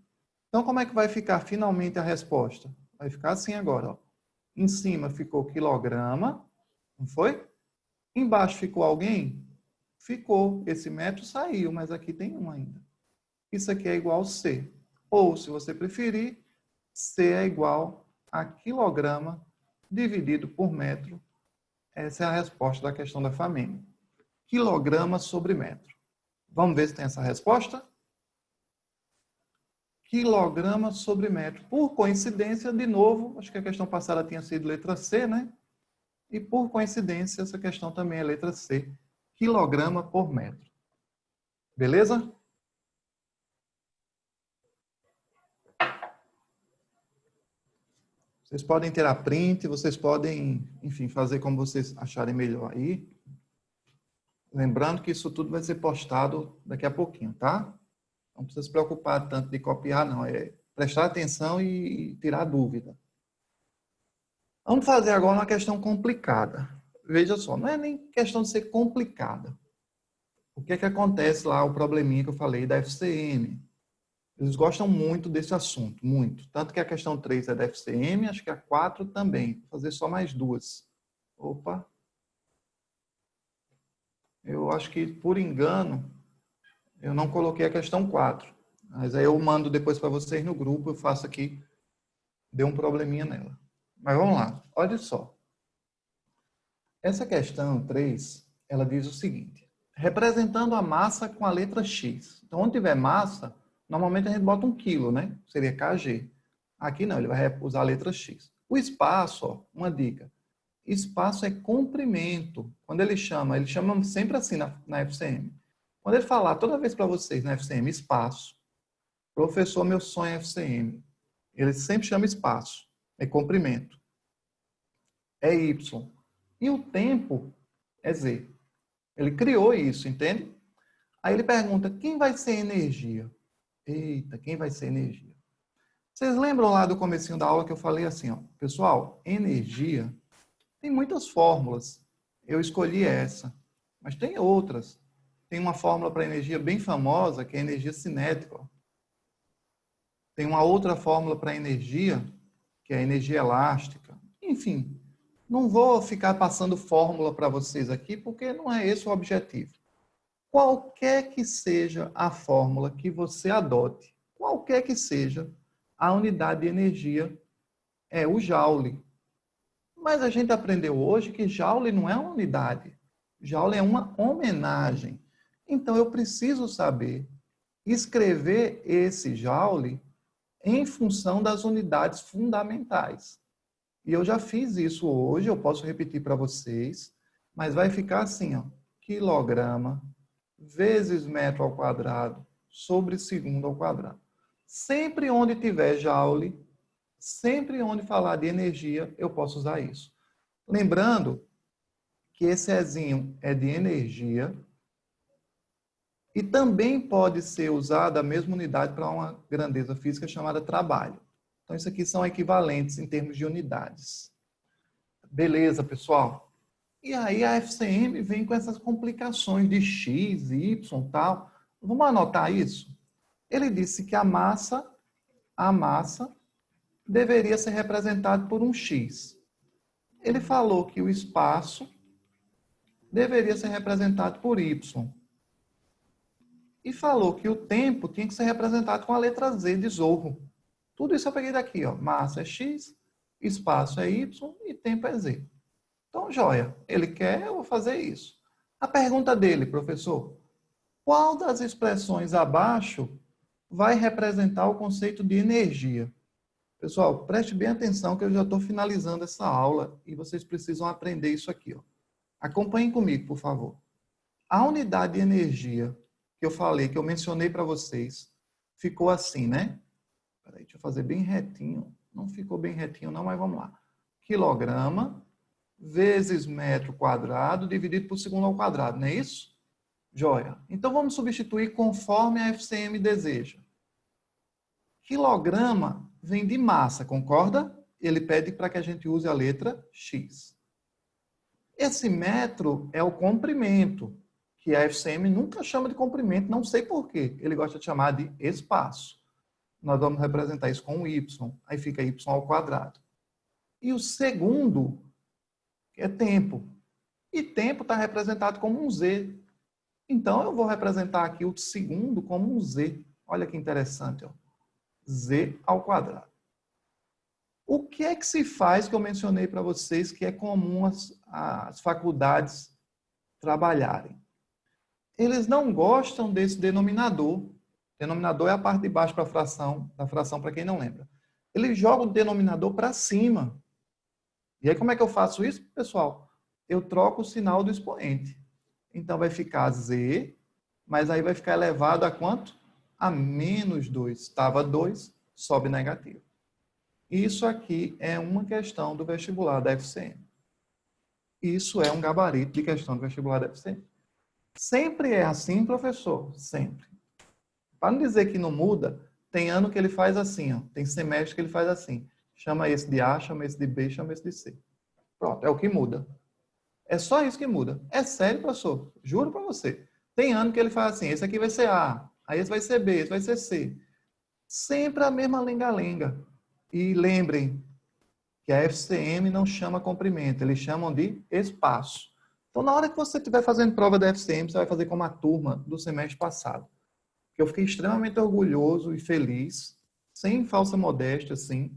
Então como é que vai ficar finalmente a resposta? Vai ficar assim agora, ó. Em cima ficou quilograma, não foi? Embaixo ficou alguém? Ficou. Esse metro saiu, mas aqui tem 1 ainda. Isso aqui é igual a C. Ou, se você preferir, C é igual a quilograma dividido por metro. Essa é a resposta da questão da FAMEM. Quilograma sobre metro. Vamos ver se tem essa resposta? Quilograma sobre metro. Por coincidência, de novo, acho que a questão passada tinha sido letra C, né? E por coincidência, essa questão também é letra C. Quilograma por metro. Beleza? Vocês podem tirar print, vocês podem, enfim, fazer como vocês acharem melhor aí. Lembrando que isso tudo vai ser postado daqui a pouquinho, tá? Não precisa se preocupar tanto de copiar, não. É prestar atenção e tirar dúvida. Vamos fazer agora uma questão complicada. Veja só, não é nem questão de ser complicada. O que é que acontece lá, o probleminha que eu falei da FCM? Eles gostam muito desse assunto, muito. Tanto que a questão 3 é da FCM, acho que a 4 também. Vou fazer só mais 2. Opa! Eu acho que, por engano, eu não coloquei a questão 4. Mas aí eu mando depois para vocês no grupo, eu faço aqui, deu um probleminha nela. Mas vamos lá, olha só. Essa questão 3, ela diz o seguinte. Representando a massa com a letra X. Então, onde tiver massa, normalmente a gente bota 1 quilo, né? Seria kg. Aqui não, ele vai usar a letra X. O espaço, ó, uma dica. Espaço é comprimento. Quando ele chama sempre assim na FCM. Quando ele falar toda vez para vocês na FCM, espaço, professor, meu sonho é FCM. Ele sempre chama espaço. É comprimento. É Y. E o tempo é Z. Ele criou isso, entende? Aí ele pergunta, quem vai ser energia? Eita, quem vai ser energia? Vocês lembram lá do comecinho da aula que eu falei assim, ó, pessoal, energia tem muitas fórmulas. Eu escolhi essa, mas tem outras. Tem uma fórmula para energia bem famosa, que é a energia cinética. Ó. Tem uma outra fórmula para energia, que é a energia elástica. Enfim, não vou ficar passando fórmula para vocês aqui, porque não é esse o objetivo. Qualquer que seja a fórmula que você adote, qualquer que seja, a unidade de energia é o joule. Mas a gente aprendeu hoje que joule não é uma unidade. Joule é uma homenagem. Então eu preciso saber escrever esse joule em função das unidades fundamentais. E eu já fiz isso hoje, eu posso repetir para vocês, mas vai ficar assim, ó, quilograma vezes metro ao quadrado sobre segundo ao quadrado. Sempre onde tiver joule, sempre onde falar de energia, eu posso usar isso. Lembrando que esse Ezinho é de energia e também pode ser usado a mesma unidade para uma grandeza física chamada trabalho. Então, isso aqui são equivalentes em termos de unidades. Beleza, pessoal? E aí a FCM vem com essas complicações de X, Y e tal. Vamos anotar isso? Ele disse que a massa deveria ser representada por um X. Ele falou que o espaço deveria ser representado por Y. E falou que o tempo tinha que ser representado com a letra Z de Zorro. Tudo isso eu peguei daqui, ó. Massa é X, espaço é Y e tempo é Z. Então, joia, ele quer, eu vou fazer isso. A pergunta dele, professor, qual das expressões abaixo vai representar o conceito de energia? Pessoal, preste bem atenção que eu já estou finalizando essa aula e vocês precisam aprender isso aqui. Ó. Acompanhem comigo, por favor. A unidade de energia que eu falei, que eu mencionei para vocês, ficou assim, né? Peraí, deixa eu fazer bem retinho. Não ficou bem retinho não, mas vamos lá. Quilograma vezes metro quadrado dividido por segundo ao quadrado, não é isso? Joia. Então vamos substituir conforme a FCM deseja. Quilograma vem de massa, concorda? Ele pede para que a gente use a letra X. Esse metro é o comprimento, que a FCM nunca chama de comprimento, não sei por quê. Ele gosta de chamar de espaço. Nós vamos representar isso com um Y, aí fica Y ao quadrado. E o segundo é tempo. E tempo está representado como um Z. Então, eu vou representar aqui o segundo como um Z. Olha que interessante, ó. Z ao quadrado. O que é que se faz que eu mencionei para vocês que é comum as faculdades trabalharem? Eles não gostam desse denominador. Denominador é a parte de baixo para a fração, da fração para quem não lembra. Eles jogam o denominador para cima. E aí como é que eu faço isso, pessoal? Eu troco o sinal do expoente. Então vai ficar Z, mas aí vai ficar elevado a quanto? A menos 2. Estava 2, sobe negativo. Isso aqui é uma questão do vestibular da FCM. Isso é um gabarito de questão do vestibular da FCM. Sempre é assim, professor? Sempre. Para não dizer que não muda, tem ano que ele faz assim, ó. Tem semestre que ele faz assim. Chama esse de A, chama esse de B, chama esse de C. Pronto, é o que muda. É só isso que muda. É sério, professor. Juro para você. Tem ano que ele faz assim, esse aqui vai ser A, aí esse vai ser B, esse vai ser C. Sempre a mesma lenga-lenga. E lembrem que a FCM não chama comprimento, eles chamam de espaço. Então, na hora que você estiver fazendo prova da FCM, você vai fazer como a turma do semestre passado. Que eu fiquei extremamente orgulhoso e feliz, sem falsa modéstia, assim,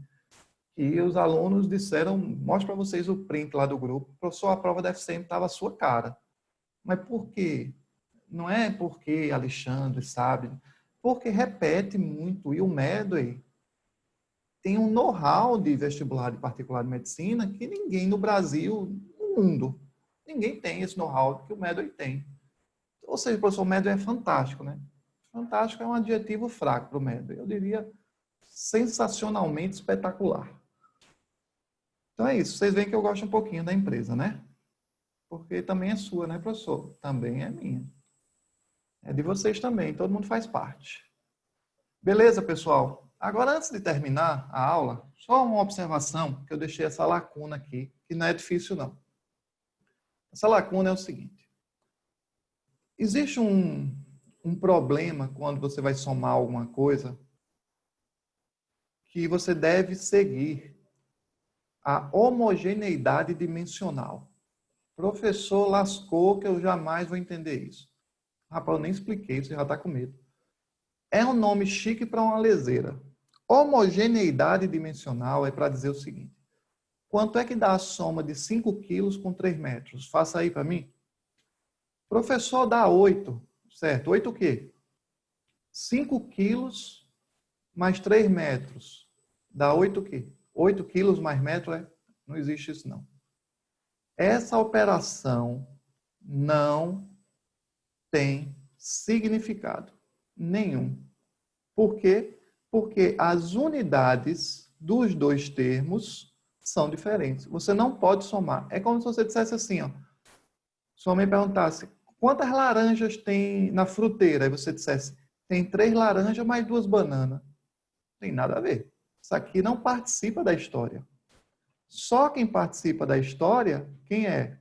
e os alunos disseram, mostra para vocês o print lá do grupo, professor, a prova da FCM estava à sua cara. Mas por quê? Não é porque Alexandre sabe, porque repete muito, e o Medway tem um know-how de vestibular de particular de medicina que ninguém no Brasil, no mundo, ninguém tem esse know-how que o Medway tem. Ou seja, o professor Medway é fantástico, né? Fantástico é um adjetivo fraco para o Medway. Eu diria sensacionalmente espetacular. Então é isso. Vocês veem que eu gosto um pouquinho da empresa, né? Porque também é sua, né, professor? Também é minha. É de vocês também. Todo mundo faz parte. Beleza, pessoal? Agora, antes de terminar a aula, só uma observação, que eu deixei essa lacuna aqui, que não é difícil, não. Essa lacuna é o seguinte. Existe um problema quando você vai somar alguma coisa que você deve seguir a homogeneidade dimensional. Professor, lascou que eu jamais vou entender isso. Rapaz, eu nem expliquei, você já está com medo. É um nome chique para uma leseira. Homogeneidade dimensional é para dizer o seguinte. Quanto é que dá a soma de 5 quilos com 3 metros? Faça aí para mim. Professor, dá 8. Certo, 8 o quê? 5 quilos mais 3 metros. Dá 8 o quê? 8 quilos mais metro é? Não existe isso, não. Essa operação não tem significado nenhum. Por quê? Porque as unidades dos dois termos são diferentes. Você não pode somar. É como se você dissesse assim, ó. Sua mãe perguntasse, quantas laranjas tem na fruteira? Aí você dissesse, tem 3 laranjas mais 2 bananas. Não tem nada a ver. Isso aqui não participa da história. Só quem participa da história, quem é?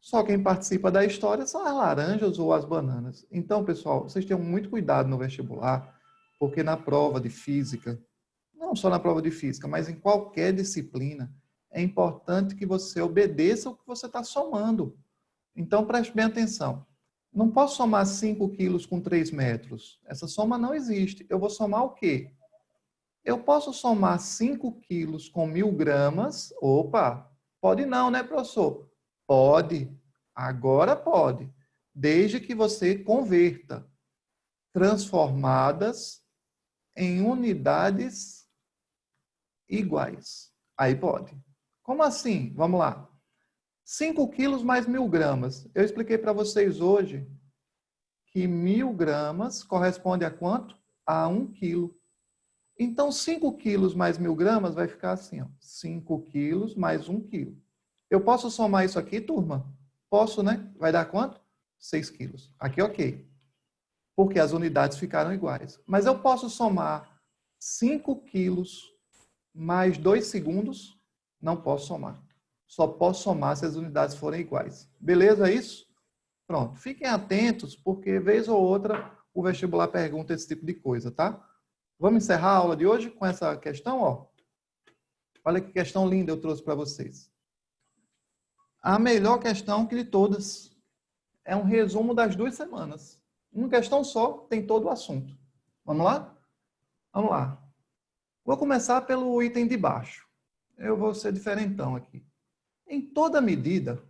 Só quem participa da história são as laranjas ou as bananas. Então, pessoal, vocês tenham muito cuidado no vestibular, porque na prova de física, não só na prova de física, mas em qualquer disciplina, é importante que você obedeça o que você está somando. Então, preste bem atenção. Não posso somar 5 quilos com 3 metros. Essa soma não existe. Eu vou somar o quê? Eu posso somar 5 quilos com 1000 gramas. Opa! Pode não, né, professor? Pode. Agora pode. Desde que você converta transformadas em unidades iguais. Aí pode. Como assim? Vamos lá. 5 quilos mais 1.000 gramas. Eu expliquei para vocês hoje que 1.000 gramas corresponde a quanto? A 1 quilo. Então, 5 quilos mais 1.000 gramas vai ficar assim, ó. 5 quilos mais 1 quilo. Eu posso somar isso aqui, turma? Posso, né? Vai dar quanto? 6 quilos. Aqui, ok. Porque as unidades ficaram iguais. Mas eu posso somar 5 quilos mais 2 segundos? Não posso somar. Só posso somar se as unidades forem iguais. Beleza isso? Pronto. Fiquem atentos, porque vez ou outra o vestibular pergunta esse tipo de coisa, tá? Vamos encerrar a aula de hoje com essa questão, ó. Olha que questão linda eu trouxe para vocês. A melhor questão que de todas. É um resumo das 2 semanas. Uma questão só tem todo o assunto. Vamos lá? Vamos lá. Vou começar pelo item de baixo. Eu vou ser diferentão aqui. Em toda medida,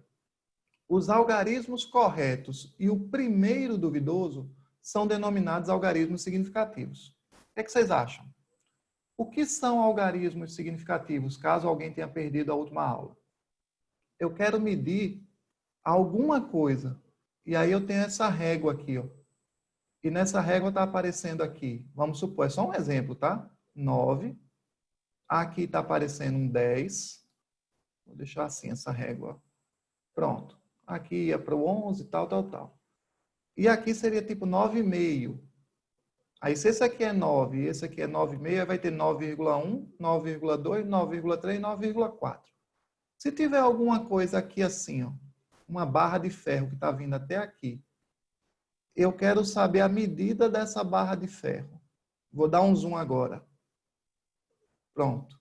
os algarismos corretos e o primeiro duvidoso são denominados algarismos significativos. O que vocês acham? O que são algarismos significativos, caso alguém tenha perdido a última aula? Eu quero medir alguma coisa. E aí eu tenho essa régua aqui, ó. E nessa régua está aparecendo aqui, vamos supor, é só um exemplo, tá? 9. Aqui está aparecendo um 10. Vou deixar assim essa régua. Pronto. Aqui ia para o 11, tal. E aqui seria tipo 9,5. Aí se esse aqui é 9 e esse aqui é 9,5, vai ter 9,1, 9,2, 9,3, 9,4. Se tiver alguma coisa aqui assim, ó, uma barra de ferro que está vindo até aqui, eu quero saber a medida dessa barra de ferro. Vou dar um zoom agora. Pronto.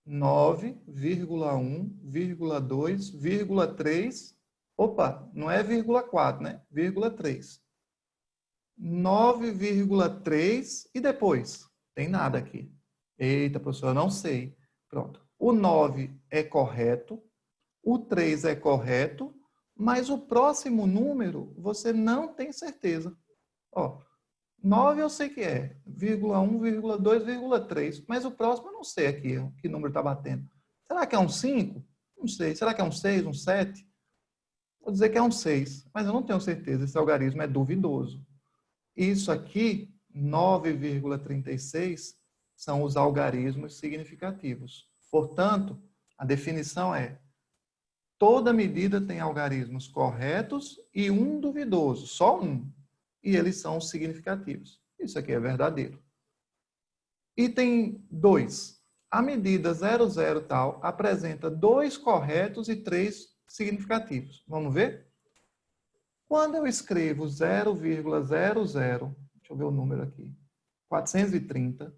9,1,2,3. Opa, não é vírgula 4, né? Vírgula 3. 9,3 e depois? Tem nada aqui. Eita, professor, eu não sei. Pronto. O 9 é correto, o 3 é correto, mas o próximo número você não tem certeza. Ó, 9 eu sei que é, 1, 2, 3, mas o próximo eu não sei aqui que número está batendo. Será que é um 5? Não sei. Será que é um 6, um 7? Vou dizer que é um 6, mas eu não tenho certeza, esse algarismo é duvidoso. Isso aqui, 9,36, são os algarismos significativos. Portanto, a definição é: toda medida tem algarismos corretos e um duvidoso, só um. E eles são significativos. Isso aqui é verdadeiro. Item 2. A medida 00 tal apresenta 2 corretos e 3 significativos. Vamos ver? Quando eu escrevo 0,00, deixa eu ver o número aqui, 430,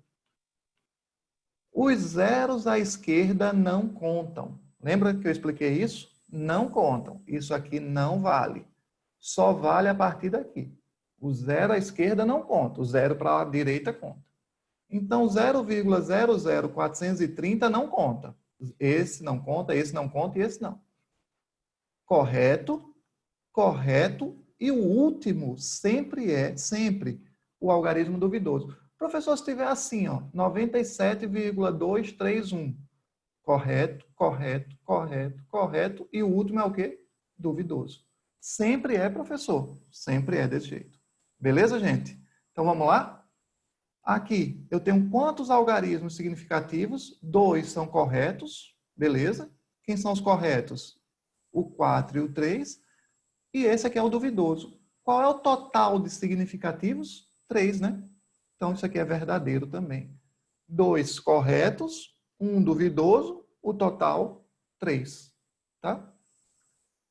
os zeros à esquerda não contam. Lembra que eu expliquei isso? Não contam. Isso aqui não vale. Só vale a partir daqui. O zero à esquerda não conta. O zero para a direita conta. Então, 0,00430 não conta. Esse não conta, esse não conta e esse não. Correto, correto. E o último sempre o algarismo duvidoso. Professor, se tiver assim, ó, 97,231. Correto, correto, correto, correto. E o último é o quê? Duvidoso. Sempre é, professor. Sempre é desse jeito. Beleza, gente? Então, vamos lá? Aqui, eu tenho quantos algarismos significativos? 2 são corretos. Beleza? Quem são os corretos? O 4 e o 3. E esse aqui é o duvidoso. Qual é o total de significativos? 3, né? Então, isso aqui é verdadeiro também. 2 corretos, 1 duvidoso, o total 3. Tá?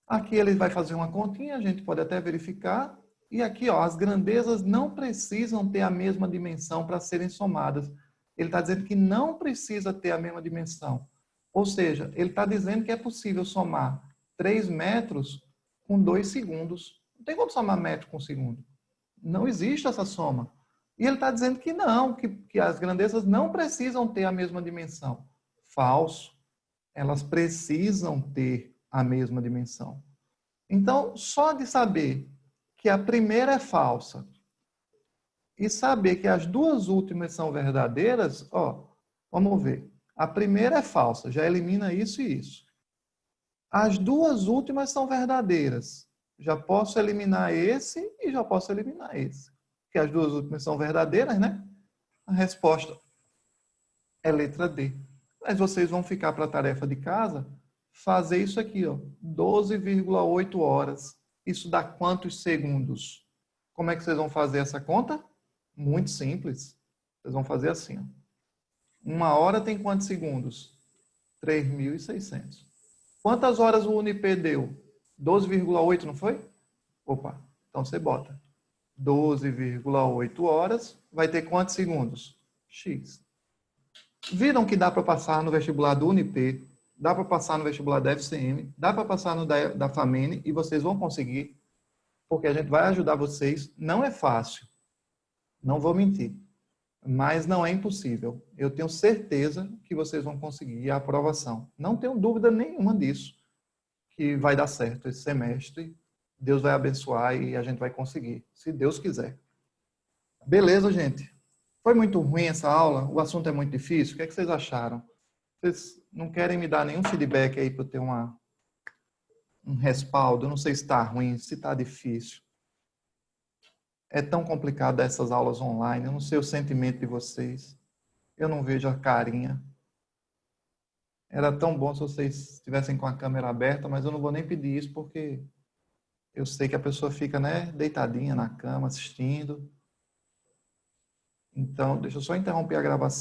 Aqui ele vai fazer uma continha, a gente pode até verificar. E aqui, ó, as grandezas não precisam ter a mesma dimensão para serem somadas. Ele está dizendo que não precisa ter a mesma dimensão. Ou seja, ele está dizendo que é possível somar 3 metros com 2 segundos. Não tem como somar metro com segundo. Não existe essa soma. E ele está dizendo que não, que as grandezas não precisam ter a mesma dimensão. Falso. elas precisam ter a mesma dimensão. Então, só de saber que a primeira é falsa e saber que as duas últimas são verdadeiras, ó, vamos ver. A primeira é falsa, já elimina isso e isso. As duas últimas são verdadeiras. Já posso eliminar esse e já posso eliminar esse. Porque as duas últimas são verdadeiras, né? A resposta é letra D. Mas vocês vão ficar para a tarefa de casa fazer isso aqui, ó, 12,8 horas. Isso dá quantos segundos? Como é que vocês vão fazer essa conta? Muito simples. Vocês vão fazer assim, ó. 1 hora tem quantos segundos? 3.600. Quantas horas o Unip deu? 12,8, não foi? Opa, então você bota 12,8 horas, vai ter quantos segundos? X. Viram que dá para passar no vestibular do Unip, dá para passar no vestibular da FCM, dá para passar no da FAMENE e vocês vão conseguir, porque a gente vai ajudar vocês. Não é fácil, não vou mentir, mas não é impossível. Eu tenho certeza que vocês vão conseguir a aprovação. Não tenho dúvida nenhuma disso, que vai dar certo esse semestre. Deus vai abençoar e a gente vai conseguir, se Deus quiser. Beleza, gente? Foi muito ruim essa aula? O assunto é muito difícil? O que é que vocês acharam? Vocês não querem me dar nenhum feedback aí para eu ter um respaldo? Eu não sei se está ruim, se está difícil. É tão complicado essas aulas online. Eu não sei o sentimento de vocês. Eu não vejo a carinha. Era tão bom se vocês estivessem com a câmera aberta, mas eu não vou nem pedir isso porque eu sei que a pessoa fica, né, deitadinha na cama assistindo. Então, deixa eu só interromper a gravação.